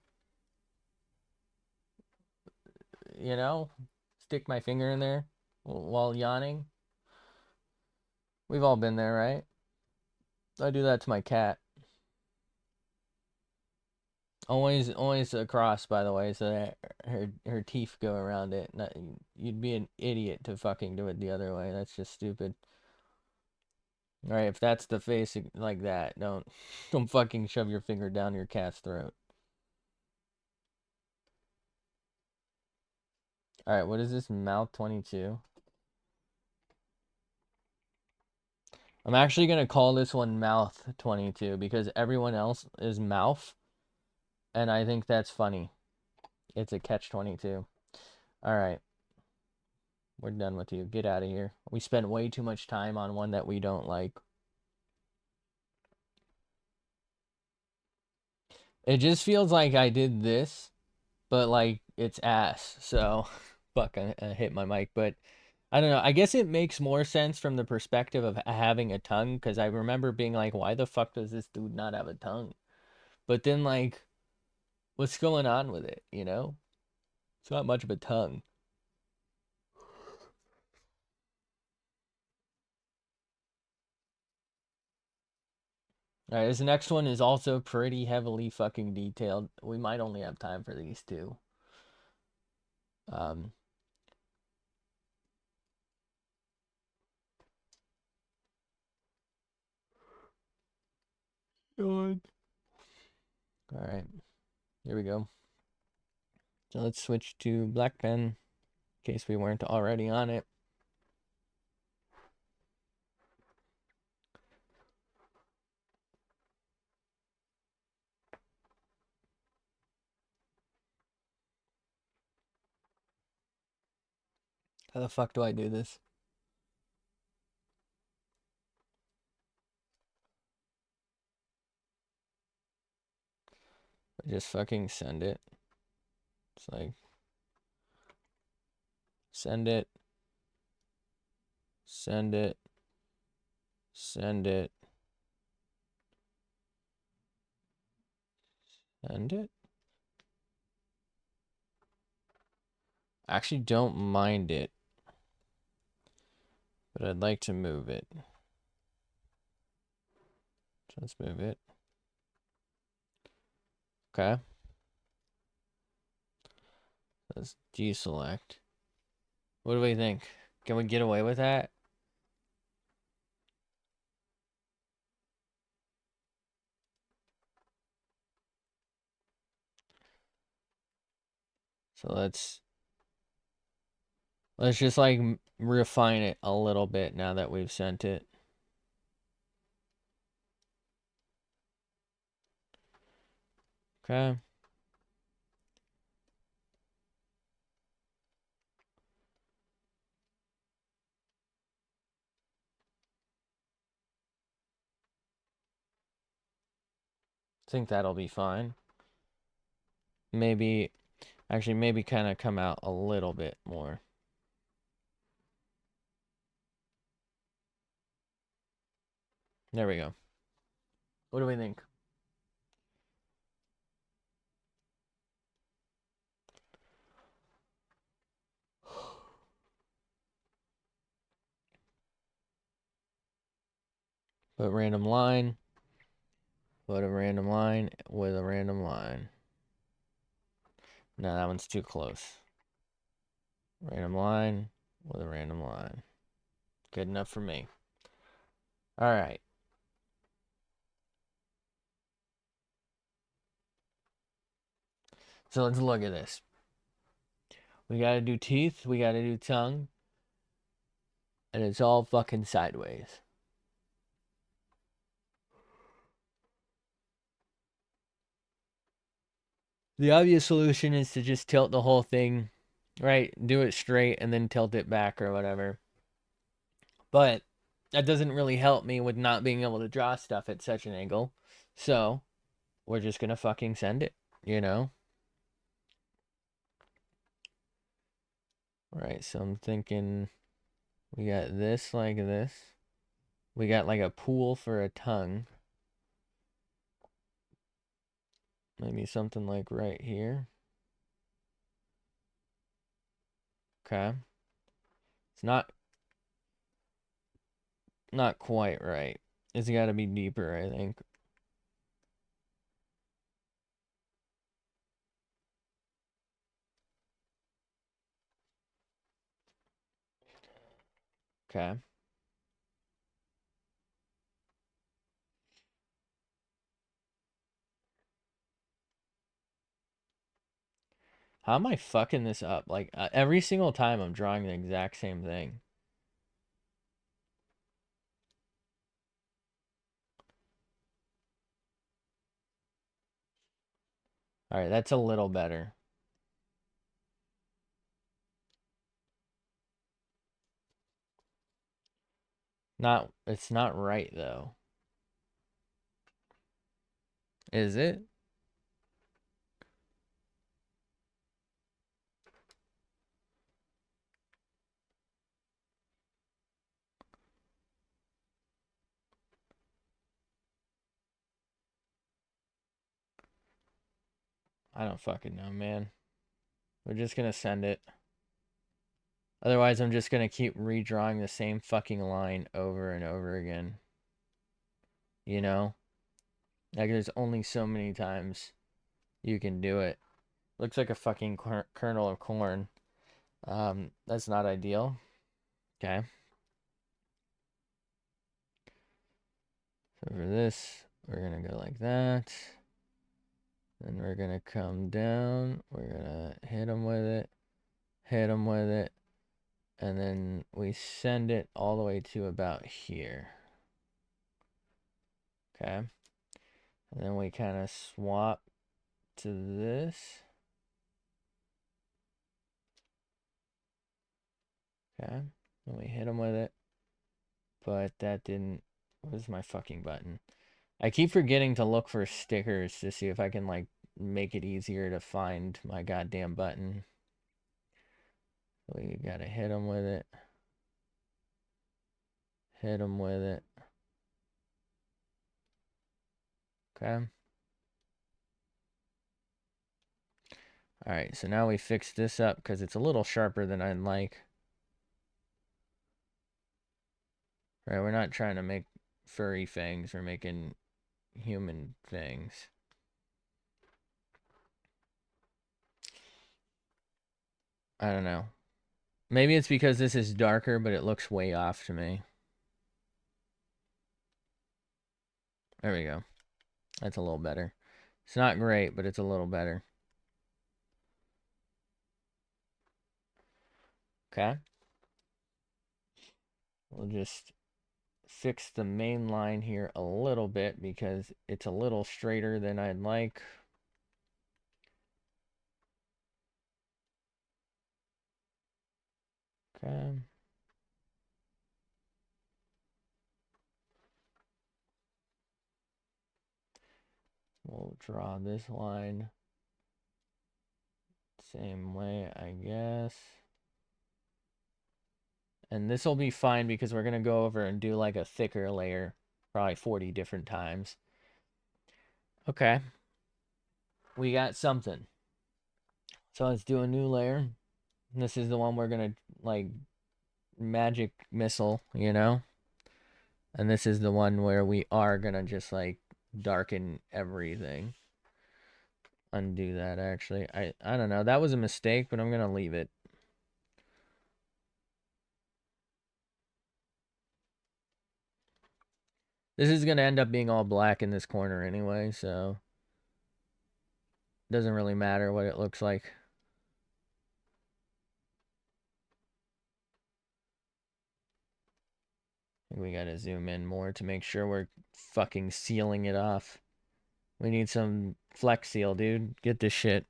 you know, stick my finger in there while yawning. We've all been there, right? I do that to my cat. Always across, by the way, so that her teeth go around it. Not, you'd be an idiot to fucking do it the other way. That's just stupid. All right, if that's the face like that, don't fucking shove your finger down your cat's throat. All right, what is this? Mouth 22. I'm actually gonna call this one Mouth 22 because everyone else is Mouth, and I think that's funny. It's a catch 22. All right, we're done with you. Get out of here. We spent way too much time on one that we don't like. It just feels like I did this, but like it's ass. So, fuck, I hit my mic, but I don't know. I guess it makes more sense from the perspective of having a tongue because I remember being like, why the fuck does this dude not have a tongue? But then, like, what's going on with it, you know? It's not much of a tongue. All right, this next one is also pretty heavily fucking detailed. We might only have time for these two. Um, God. All right, here we go. So let's switch to black pen in case we weren't already on it. How the fuck do I do this? I just fucking send it. It's like, send it, send it, send it, send it. I actually don't mind it, but I'd like to move it. So let's move it. Okay. Let's deselect. What do we think? Can we get away with that? So let's just like refine it a little bit now that we've sent it. Okay. I think that'll be fine. Maybe, actually, maybe kind of come out a little bit more. There we go. What do we think? Put random line. Put a random line with a random line. No, that one's too close. Random line with a random line. Good enough for me. All right. So let's look at this. We gotta do teeth, we gotta do tongue, and it's all fucking sideways. The obvious solution is to just tilt the whole thing right? Do it straight and then tilt it back or whatever. But that doesn't really help me with not being able to draw stuff at such an angle. So we're just gonna fucking send it, you know? Right, so I'm thinking we got this like this. We got like a pool for a tongue. Maybe something like right here. Okay. It's not quite right. It's got to be deeper, I think. Okay. How am I fucking this up? Like every single time I'm drawing the exact same thing. All right, that's a little better. It's not right though. Is it? I don't fucking know, man. We're just gonna send it. Otherwise, I'm just gonna keep redrawing the same fucking line over and over again. You know? Like there's only so many times you can do it. Looks like a fucking kernel of corn. That's not ideal. Okay. So for this, we're gonna go like that. Then we're gonna come down. We're gonna hit them with it. Hit them with it. And then we send it all the way to about here. Okay. And then we kind of swap to this. Okay. And we hit them with it. But that didn't... Where's my fucking button? I keep forgetting to look for stickers to see if I can, like, make it easier to find my goddamn button. We gotta hit them with it. Hit them with it. Okay. Alright, so now we fix this up because it's a little sharper than I'd like. Right, we're not trying to make furry fangs. We're making human things. I don't know. Maybe it's because this is darker, but it looks way off to me. There we go. That's a little better. It's not great, but it's a little better. Okay. We'll just fix the main line here a little bit because it's a little straighter than I'd like. Okay. We'll draw this line same way, I guess. And this will be fine because we're going to go over and do like a thicker layer, probably 40 different times. Okay. We got something. So let's do a new layer. This is the one we're going to like magic missile, you know? And this is the one where we are going to just like darken everything. Undo that actually. I don't know. That was a mistake, but I'm going to leave it. This is going to end up being all black in this corner anyway, so it doesn't really matter what it looks like. We got to zoom in more to make sure we're fucking sealing it off. We need some Flex Seal, dude. Get this shit.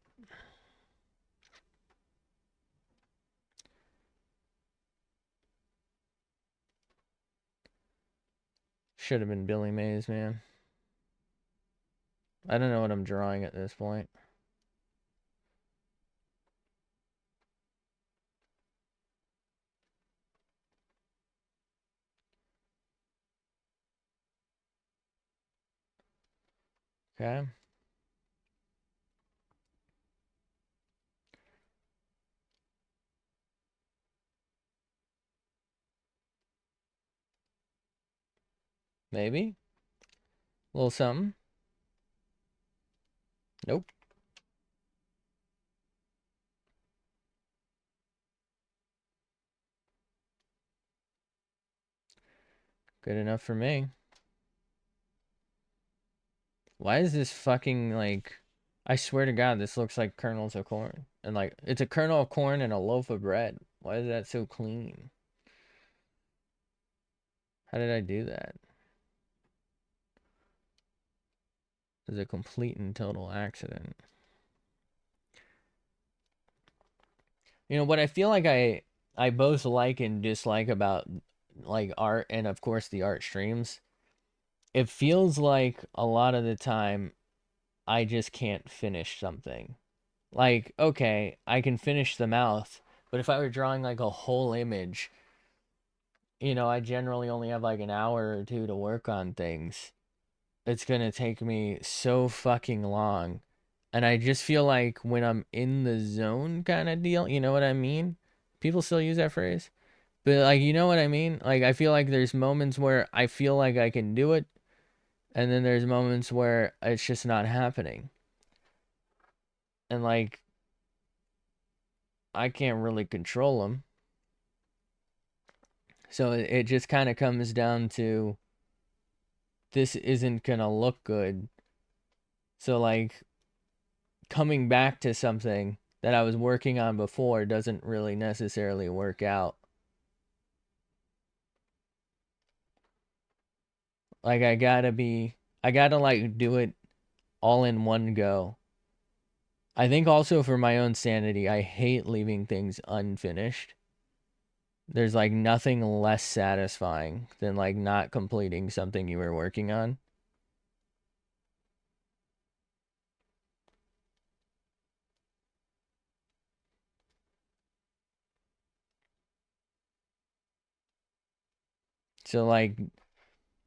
Should have been Billy Mays, man. I don't know what I'm drawing at this point. Okay. Maybe. A little something. Nope. Good enough for me. Why is this fucking, like... I swear to God, this looks like kernels of corn. And, like, it's a kernel of corn and a loaf of bread. Why is that so clean? How did I do that? It's a complete and total accident. You know, what I feel like I both like and dislike about, like, art and, of course, the art streams, it feels like a lot of the time I just can't finish something. Like, okay, I can finish the mouth, but if I were drawing like a whole image, you know, I generally only have like an hour or two to work on things. It's gonna take me so fucking long. And I just feel like when I'm in the zone kind of deal, you know what I mean? People still use that phrase. But like, you know what I mean? Like, I feel like there's moments where I feel like I can do it, and then there's moments where it's just not happening. And like, I can't really control them. So it just kind of comes down to this isn't gonna look good. So like coming back to something that I was working on before doesn't really necessarily work out. Like I gotta like do it all in one go. I think also for my own sanity, I hate leaving things unfinished. There's like nothing less satisfying than like not completing something you were working on. So like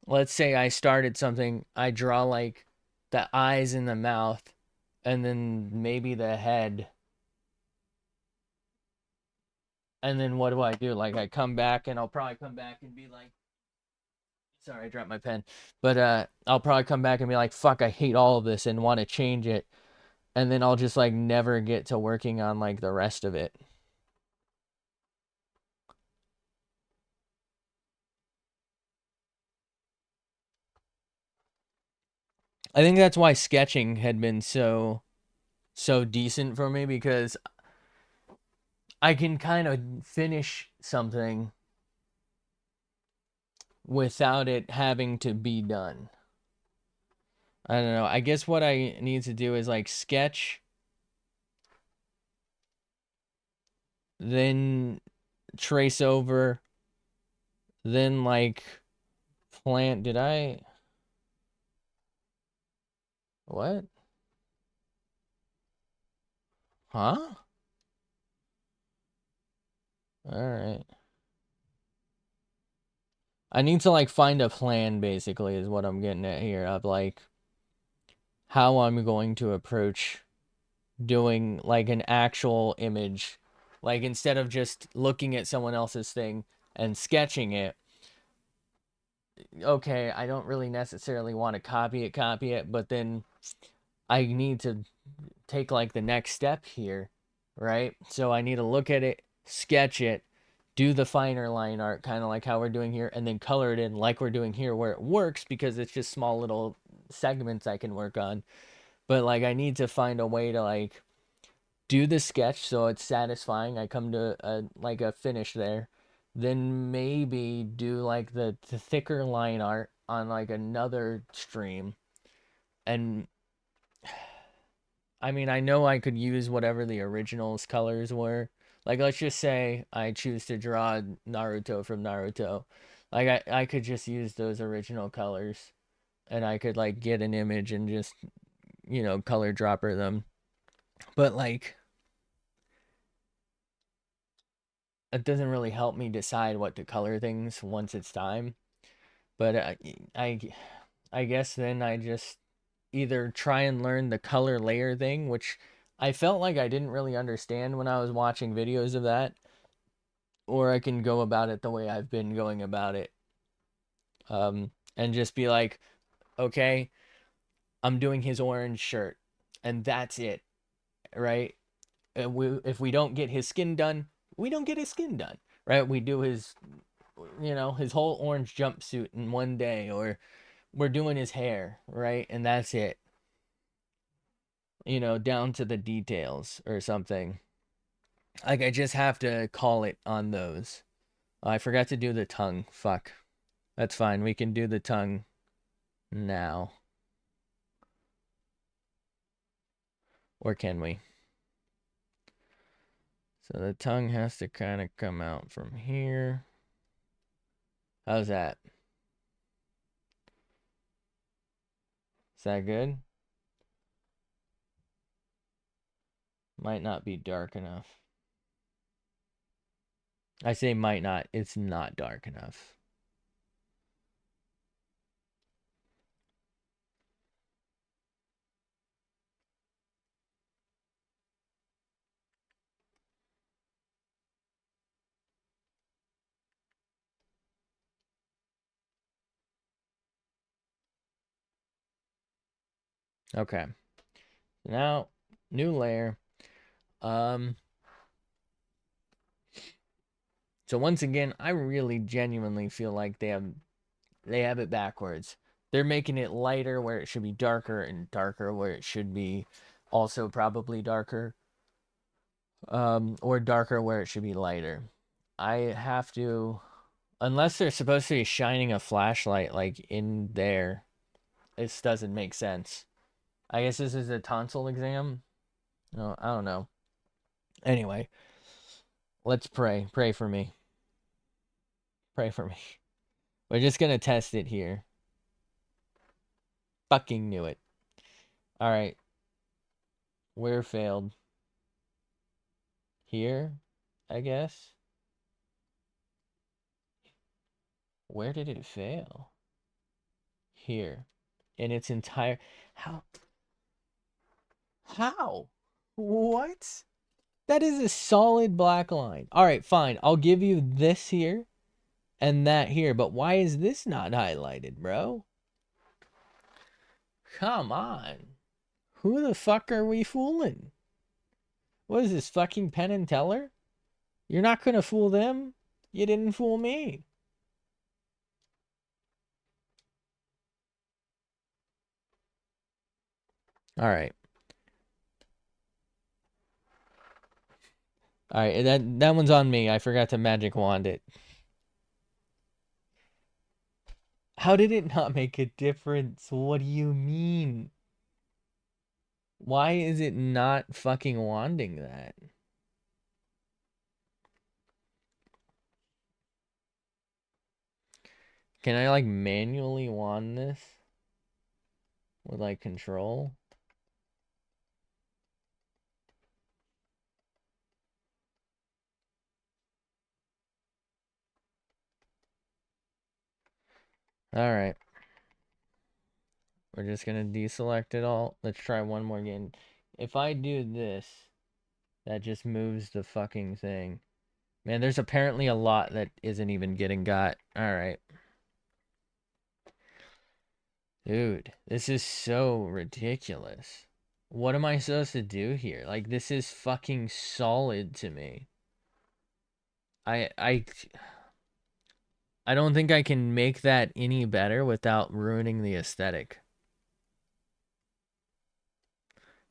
let's say I started something, I draw like the eyes and the mouth and then maybe the head. And then what do I do? Like I come back and I'll probably come back and be like, sorry, I dropped my pen. But I'll probably come back and be like, fuck, I hate all of this and want to change it. And then I'll just like never get to working on like the rest of it. I think that's why sketching had been so decent for me, because I can kind of finish something without it having to be done. I don't know. I guess what I need to do is like sketch, then trace over, then like plant. Did I? What? Huh? All right. I need to like find a plan basically is what I'm getting at here, of like how I'm going to approach doing like an actual image. Like instead of just looking at someone else's thing and sketching it, okay, I don't really necessarily want to copy it, but then I need to take like the next step here, right? So I need to look at it, sketch it, do the finer line art, kind of like how we're doing here, and then color it in like we're doing here, where it works because it's just small little segments I can work on. But like I need to find a way to like do the sketch so it's satisfying. I come to a like a finish there. Then maybe do like the thicker line art on like another stream. And I mean, I know I could use whatever the original's colors were. Like let's just say I choose to draw Naruto from Naruto. Like I could just use those original colors and I could like get an image and just, color dropper them. But like it doesn't really help me decide what to color things once it's time. But I, I guess then I just either try and learn the color layer thing, which I felt like I didn't really understand when I was watching videos of that, or I can go about it the way I've been going about it. And just be like, okay, I'm doing his orange shirt, and that's it, right? If we don't get his skin done, we don't get his skin done, right? We do his, his whole orange jumpsuit in one day, or we're doing his hair, right? And that's it, down to the details or something. Like, I just have to call it on those. Oh, I forgot to do the tongue. Fuck. That's fine. We can do the tongue now. Or can we? So the tongue has to kind of come out from here. How's that? Is that good? Might not be dark enough. I say might not. It's not dark enough. Okay. Now, new layer. Um, so once again, I really genuinely feel like they have it backwards. They're making it lighter where it should be darker and darker where it should be also probably darker. Or darker where it should be lighter. I have to, unless they're supposed to be shining a flashlight like in there, this doesn't make sense. I guess this is a tonsil exam. No, I don't know. Anyway, let's pray. Pray for me. Pray for me. We're just gonna test it here. Fucking knew it. All right, where failed? Here, I guess. Where did it fail? Here, in its entire. How? How? What? That is a solid black line. All right, fine. I'll give you this here and that here, but why is this not highlighted, bro? Come on. Who the fuck are we fooling? What is this, fucking Penn and Teller? You're not gonna fool them. You didn't fool me. All right. All right, that one's on me. I forgot to magic wand it. How did it not make a difference? What do you mean? Why is it not fucking wanding that? Can I like manually wand this with like control? All right. We're just gonna deselect it all. Let's try one more again. If I do this, that just moves the fucking thing. Man, there's apparently a lot that isn't even getting got. All right. Dude, this is so ridiculous. What am I supposed to do here? Like, this is fucking solid to me. I I I don't think I can make that any better without ruining the aesthetic,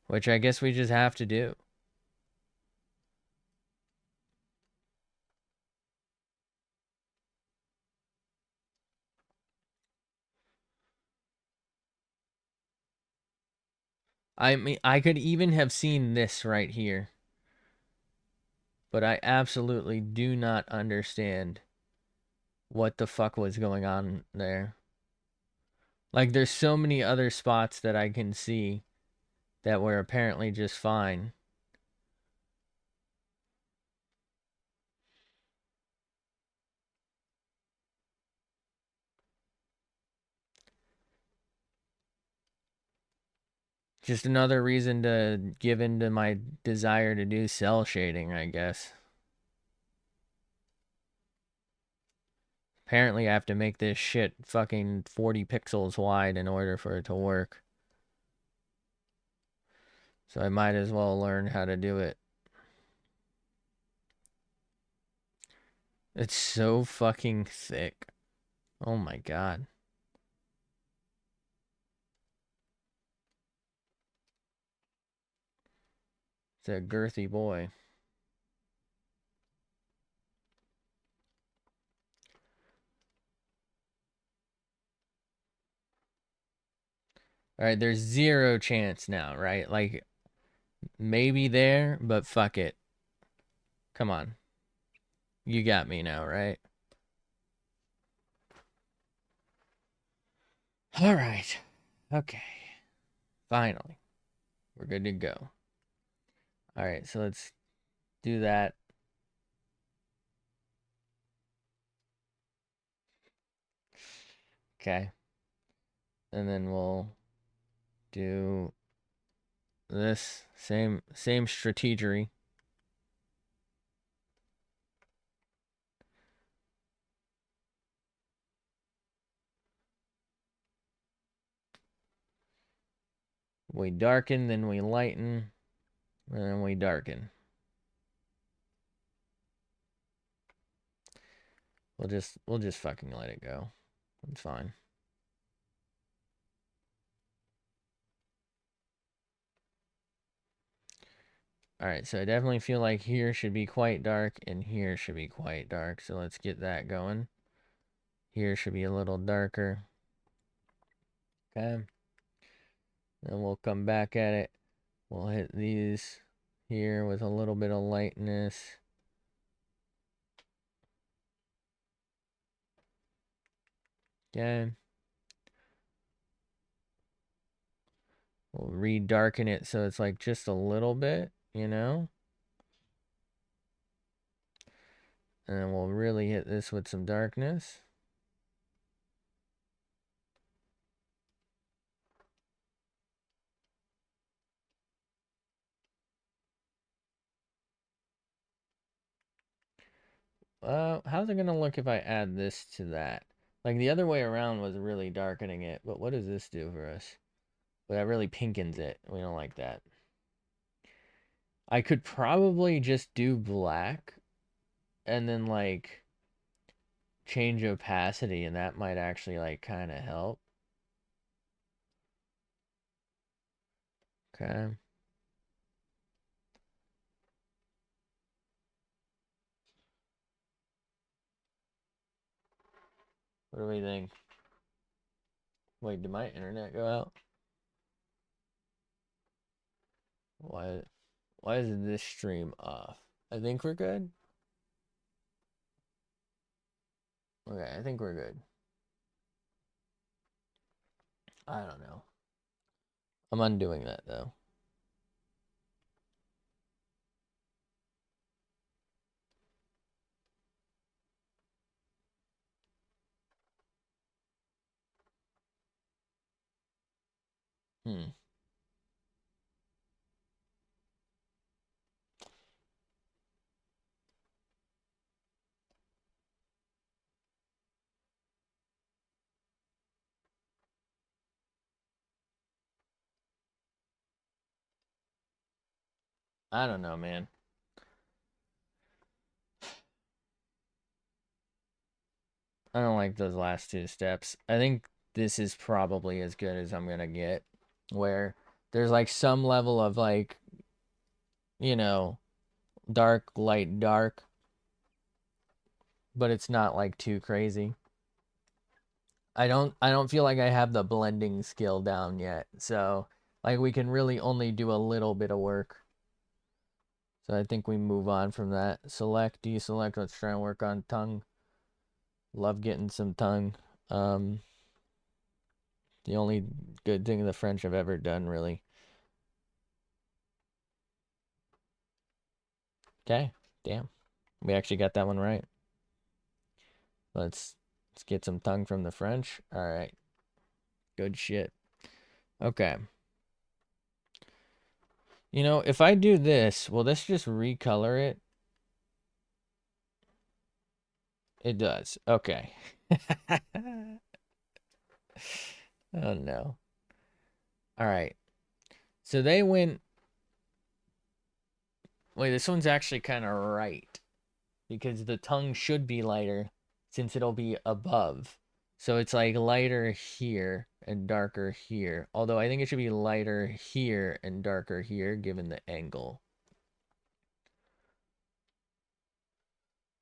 which I guess we just have to do. I mean, I could even have seen this right here, but I absolutely do not understand what the fuck was going on there. Like, there's so many other spots that I can see that were apparently just fine. Just another reason to give in to my desire to do cell shading, I guess. Apparently, I have to make this shit fucking 40 pixels wide in order for it to work. So I might as well learn how to do it. It's so fucking thick. Oh my god. It's a girthy boy. Alright, there's zero chance now, right? Like, maybe there, but fuck it. Come on. You got me now, right? Alright. Okay. Finally. We're good to go. Alright, so let's do that. Okay. And then we'll do this same strategery. We darken, then we lighten, and then we darken. We'll just fucking let it go. It's fine. Alright, so I definitely feel like here should be quite dark and here should be quite dark. So let's get that going. Here should be a little darker. Okay. Then we'll come back at it. We'll hit these here with a little bit of lightness. Okay. We'll re-darken it so it's like just a little bit, you know? And then we'll really hit this with some darkness. How's it gonna look if I add this to that? Like the other way around was really darkening it, but what does this do for us? But that really pinkens it. We don't like that. I could probably just do black and then like change opacity and that might actually like kind of help. Okay. What do we think? Wait, did my internet go out? Why is this stream off? I think we're good. Okay, I think we're good. I don't know. I'm undoing that though. Hmm. I don't know, man. I don't like those last two steps. I think this is probably as good as I'm gonna get. Where there's like some level of like, you know, dark, light, dark, but it's not like too crazy. I don't feel like I have the blending skill down yet. So like we can really only do a little bit of work. So I think we move on from that. Select, deselect, let's try and work on tongue. Love getting some tongue. The only good thing the French have ever done, really. Okay, damn. We actually got that one right. Let's get some tongue from the French. All right. Good shit. Okay. You know, if I do this, will this just recolor it? It does. Okay. Oh no. All right. So they went. Wait, this one's actually kind of right because the tongue should be lighter since it'll be above. So it's like lighter here and darker here. Although I think it should be lighter here and darker here given the angle.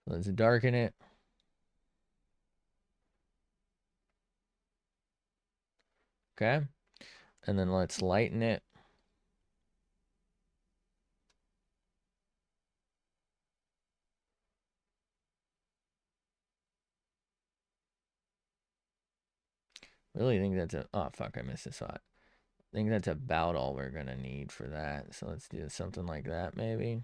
Let's darken it. Okay. And then let's lighten it. Really think that's a... Oh, fuck, I missed a spot. I think that's about all we're going to need for that. So let's do something like that, maybe.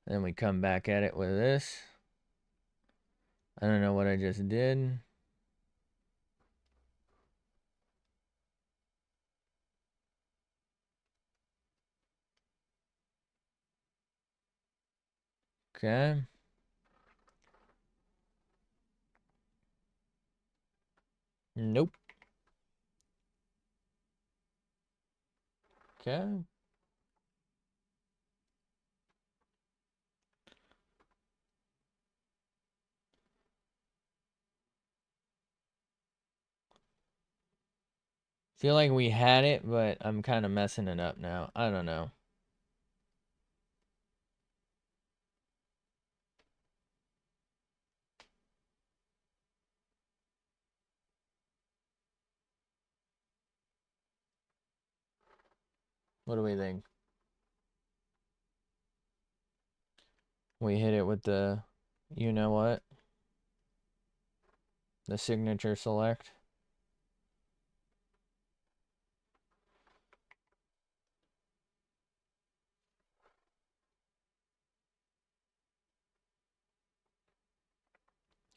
Then we come back at it with this. I don't know what I just did. Okay. Nope. Okay. Feel like we had it, but I'm kind of messing it up now. I don't know. What do we think? We hit it with the, you know what? The signature select.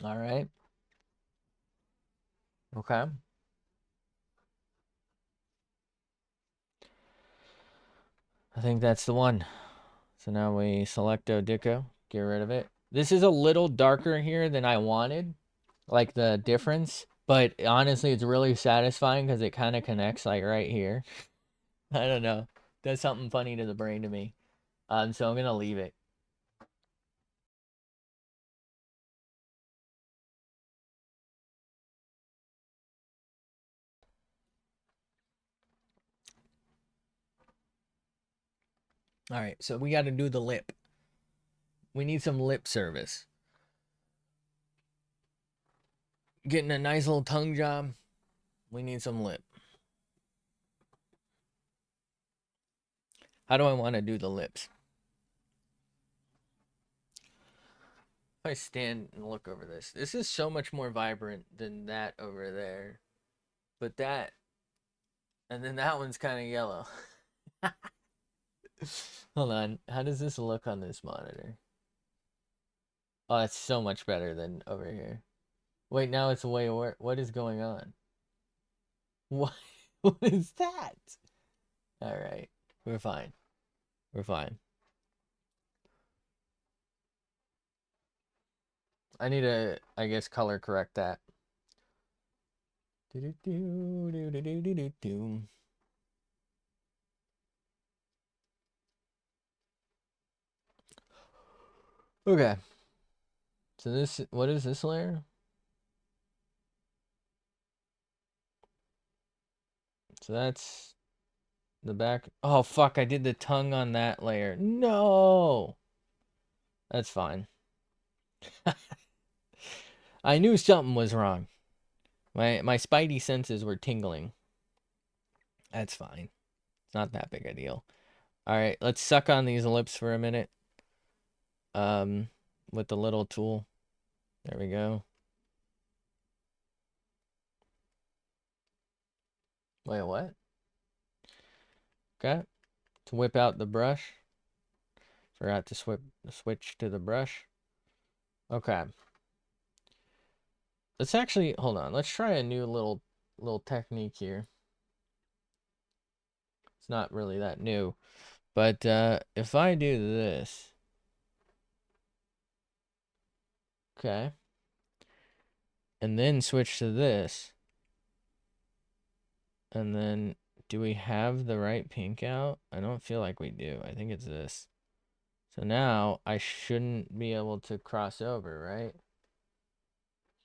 All right. Okay. I think that's the one. So now we select Odico, get rid of it. This is a little darker here than I wanted, like the difference. But honestly, it's really satisfying because it kind of connects like right here. I don't know. Does something funny to the brain to me. So I'm gonna leave it. All right, so we got to do the lip. We need some lip service. Getting a nice little tongue job. We need some lip. How do I want to do the lips? If I stand and look over this, this is so much more vibrant than that over there. But that, and then that one's kind of yellow. Hold on. How does this look on this monitor? Oh, it's so much better than over here. Wait, now it's way worse. What is going on? What? What is that? All right. We're fine. We're fine. I need to, I guess, color correct that. Okay. So this, what is this layer? So that's the back. Oh, fuck. I did the tongue on that layer. No. That's fine. I knew something was wrong. My spidey senses were tingling. That's fine. It's not that big a deal. All right, let's suck on these lips for a minute. with the little tool. There we go. Wait, what? Okay. To whip out the brush. Forgot to switch to the brush. Okay. Let's actually hold on. Let's try a new little technique here. It's not really that new, but if I do this, okay, and then switch to this, and then do we have the right pink out? I don't feel like we do. I think it's this. So now I shouldn't be able to cross over, right?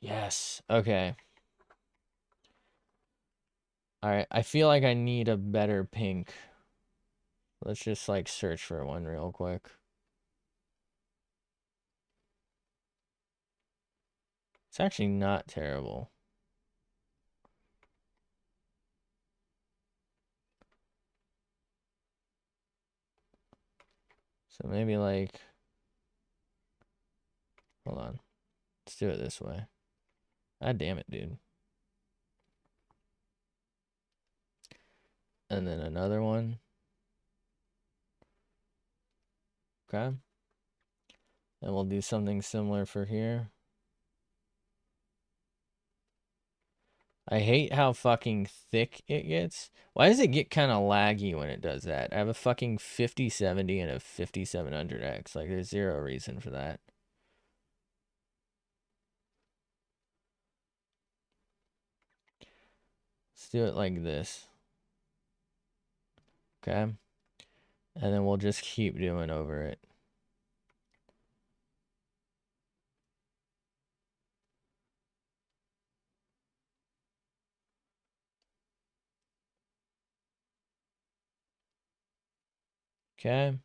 Yes. Okay. All right. I feel like I need a better pink. Let's just like search for one real quick. It's actually not terrible. So maybe like, hold on. Let's do it this way. God damn it, dude. And then another one. Okay. And we'll do something similar for here. I hate how fucking thick it gets. Why does it get kind of laggy when it does that? I have a fucking 5070 and a 5700X. Like, there's zero reason for that. Let's do it like this. Okay. And then we'll just keep doing over it. Okay.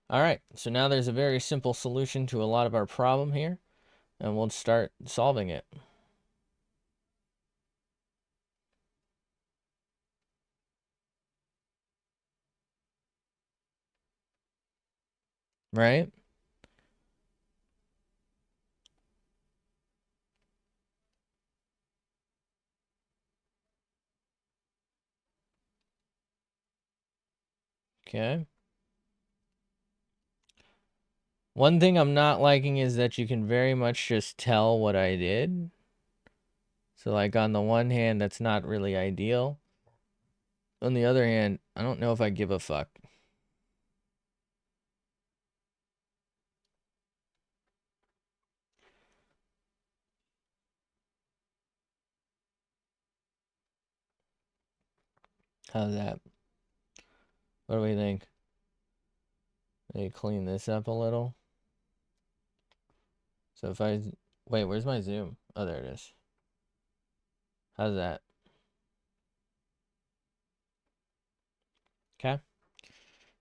All right. So now there's a very simple solution to a lot of our problem here. And we'll start solving it. Right? Okay. One thing I'm not liking is that you can very much just tell what I did. So like on the one hand, that's not really ideal. On the other hand, I don't know if I give a fuck. How's that? What do we think? Maybe clean this up a little. So if I, wait, where's my zoom? Oh, there it is. How's that? Okay. I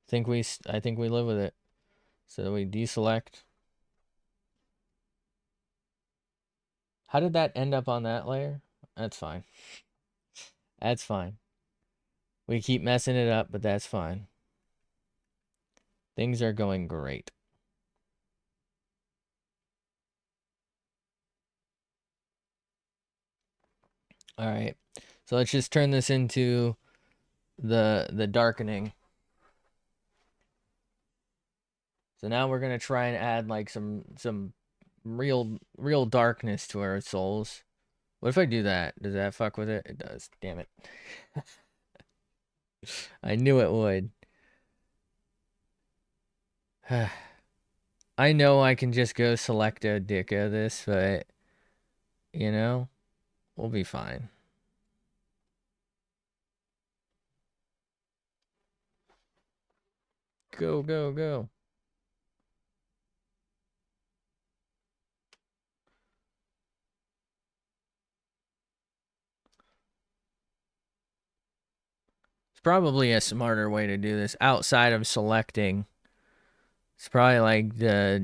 think we live with it. So we deselect. How did that end up on that layer? That's fine. That's fine. We keep messing it up, but that's fine. Things are going great. All right. So let's just turn this into the darkening. So now we're gonna try and add like some real darkness to our souls. What if I do that? Does that fuck with it? It does. Damn it. I knew it would. I know I can just go selecto dicko this, but you know, we'll be fine. Go, go, go. It's probably a smarter way to do this outside of selecting. It's probably like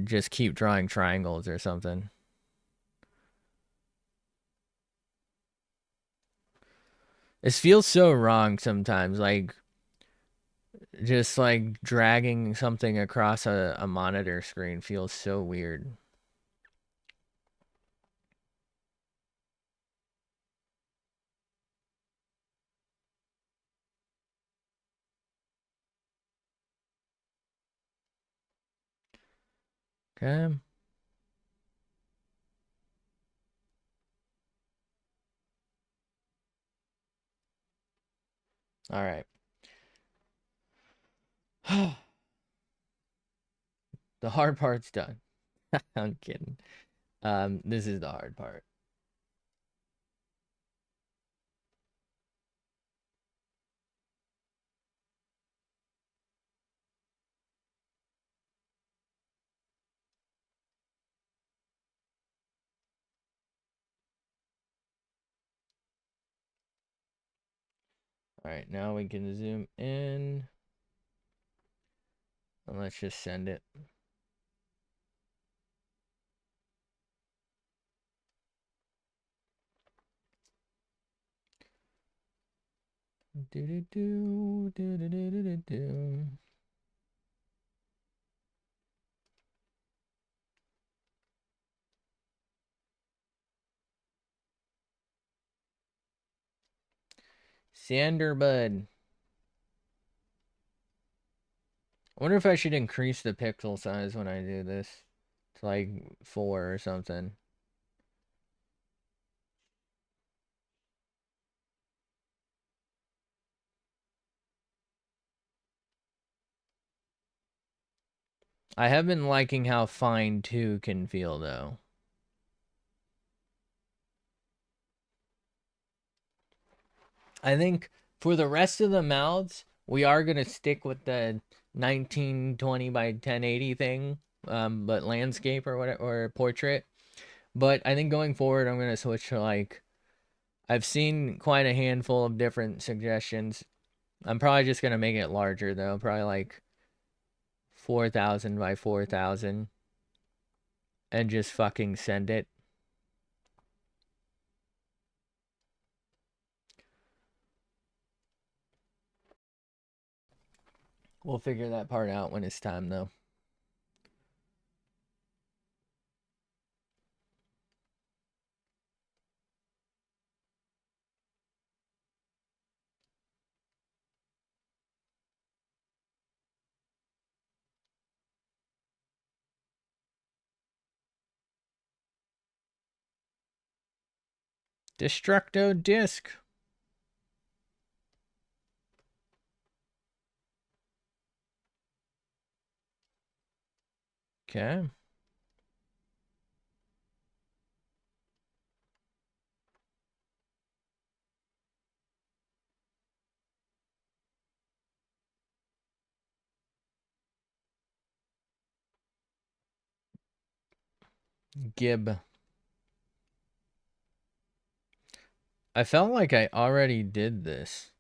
just keep drawing triangles or something. This feels so wrong sometimes, like just like dragging something across a monitor screen feels so weird. Okay. All right. The hard part's done. I'm kidding. This is the hard part. All right, now we can zoom in and let's just send it. Do do do do do do do do. Sanderbud. I wonder if I should increase the pixel size when I do this to like 4 or something. I have been liking how fine 2 can feel though. I think for the rest of the mouths, we are going to stick with the 1920 by 1080 thing, but landscape or whatever, or portrait. But I think going forward, I'm going to switch to like, I've seen quite a handful of different suggestions. I'm probably just going to make it larger though, probably like 4,000 by 4,000 and just fucking send it. We'll figure that part out when it's time though. Destructo disc. Okay. Gib. I felt like I already did this.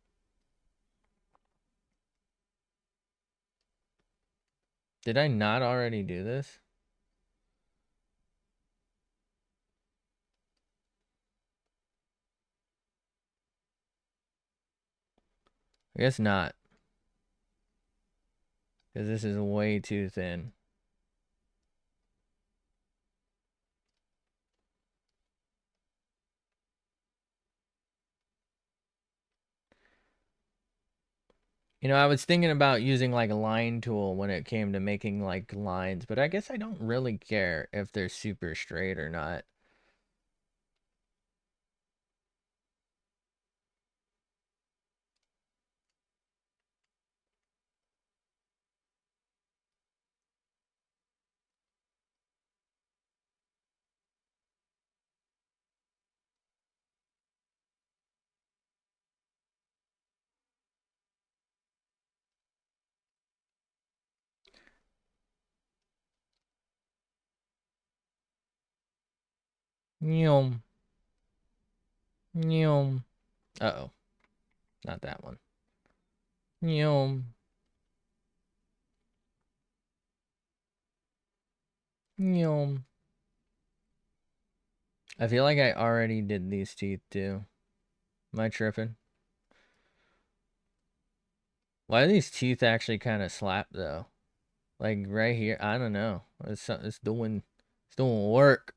Did I not already do this? I guess not. Because this is way too thin. You know, I was thinking about using like a line tool when it came to making like lines, but I guess I don't really care if they're super straight or not. Nyom. Nyom. Uh-oh. Not that one. Nyom. Nyom. I feel like I already did these teeth too. Am I tripping? Why do these teeth actually kind of slap though? Like right here, I don't know. It's doing work.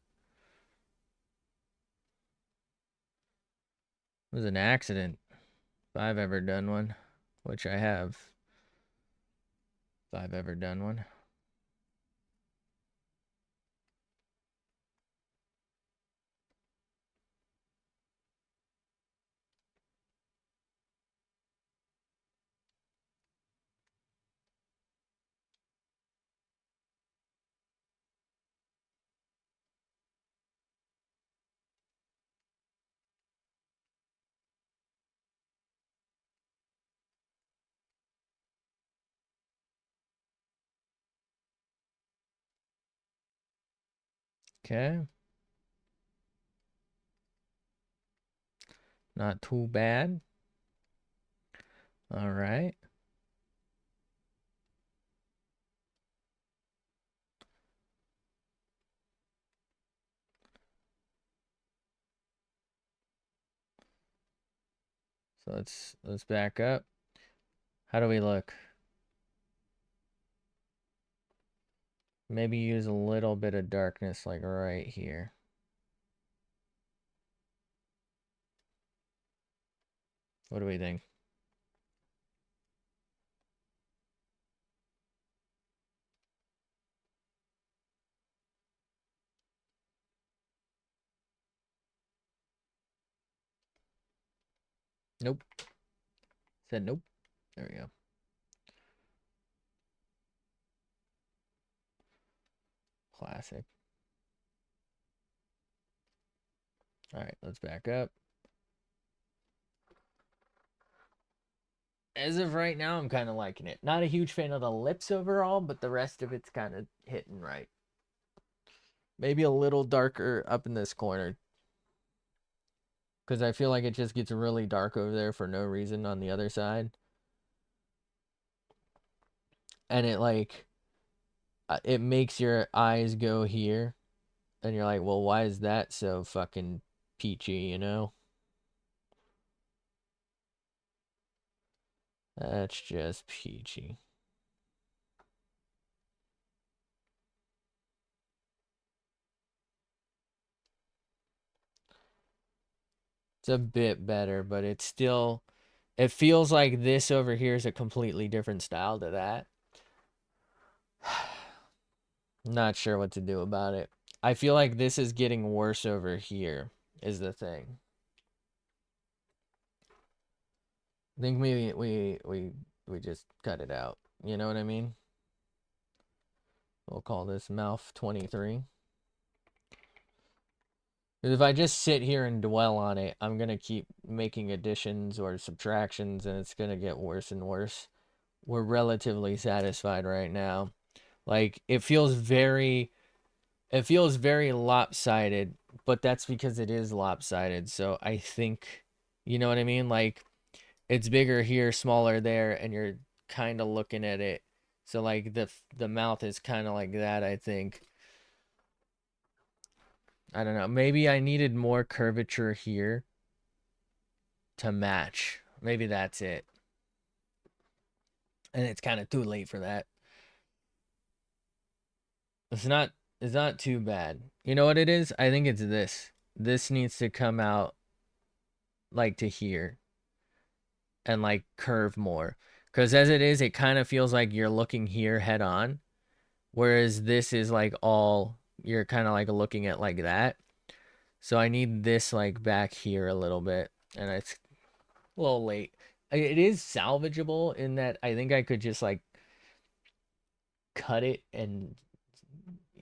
It was an accident if I've ever done one, which I have. If I've ever done one. Okay. Not too bad. All right. So let's back up. How do we look? Maybe use a little bit of darkness like right here. What do we think? Nope. Said nope. There we go. Classic. All right, let's back up. As of right now, I'm kind of liking it. Not a huge fan of the lips overall, but the rest of it's kind of hitting right. Maybe a little darker up in this corner. Because I feel like it just gets really dark over there for no reason on the other side. And it makes your eyes go here. And you're like, well, why is that so fucking peachy, you know? That's just peachy. It's a bit better, but it feels like this over here is a completely different style to that. Not sure what to do about it. I feel like this is getting worse over here, is the thing. I think we just cut it out. You know what I mean? We'll call this mouth 23. If I just sit here and dwell on it, I'm gonna keep making additions or subtractions, and it's gonna get worse and worse. We're relatively satisfied right now. Like it feels very lopsided, but that's because it is lopsided. So I think, you know what I mean? Like it's bigger here, smaller there, and you're kind of looking at it. So like the mouth is kind of like that, I think. I don't know. Maybe I needed more curvature here to match. Maybe that's it. And it's kind of too late for that. It's not it's not too bad. You know what it is? I think it's this. This needs to come out like to here and like curve more. Cuz as it is, it kind of feels like you're looking here head on, whereas this is like all you're kind of like looking at like that. So I need this like back here a little bit, and it's a little late. It is salvageable in that I think I could just like cut it and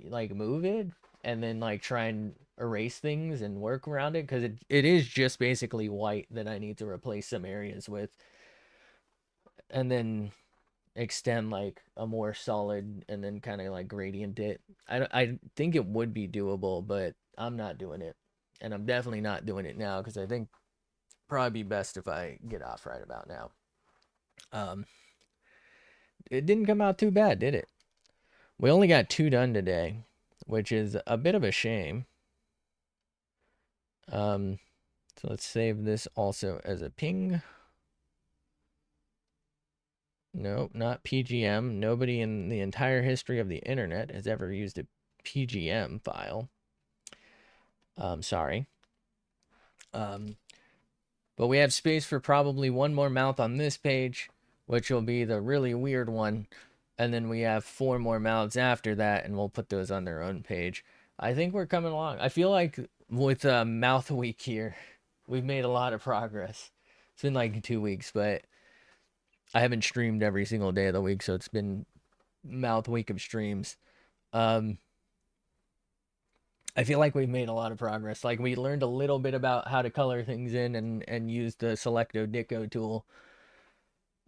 like move it and then like try and erase things and work around it because it is just basically white that I need to replace some areas with and then extend like a more solid and then kind of like gradient it. I think it would be doable, but I'm not doing it. And I'm definitely not doing it now because I think probably be best if I get off right about now. Um, it didn't come out too bad, did it? We only got 2 done today, which is a bit of a shame. Um, so let's save this also as a ping. Nope, not PGM. Nobody in the entire history of the internet has ever used a PGM file. Sorry. But we have space for probably one more mouth on this page, which will be the really weird one. And then we have 4 more mouths after that, and we'll put those on their own page. I think we're coming along. I feel like with Mouth Week here, we've made a lot of progress. It's been like 2 weeks, but I haven't streamed every single day of the week, so it's been Mouth Week of streams. Um, I feel like we've made a lot of progress. Like we learned a little bit about how to color things in and use the Selecto Dico tool,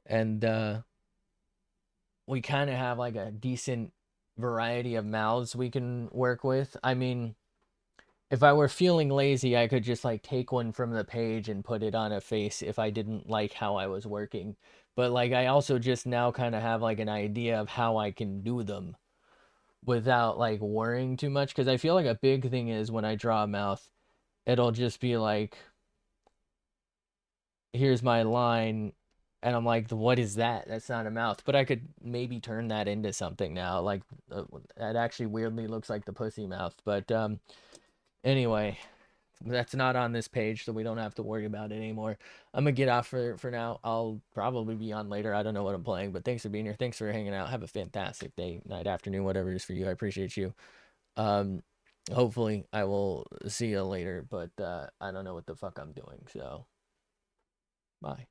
and we kind of have like a decent variety of mouths we can work with. I mean, if I were feeling lazy, I could just like take one from the page and put it on a face if I didn't like how I was working. But like I also just now kind of have like an idea of how I can do them without like worrying too much, because I feel like a big thing is when I draw a mouth, it'll just be like, here's my line, and I'm like, what is that? That's not a mouth. But I could maybe turn that into something now. Like it actually weirdly looks like the pussy mouth. But anyway, that's not on this page, so we don't have to worry about it anymore. I'm gonna get off for now. I'll probably be on later. I don't know what I'm playing, but thanks for being here. Thanks for hanging out. Have a fantastic day, night, afternoon, whatever it is for you. I appreciate you. Um, hopefully I will see you later, but I don't know what the fuck I'm doing. So bye.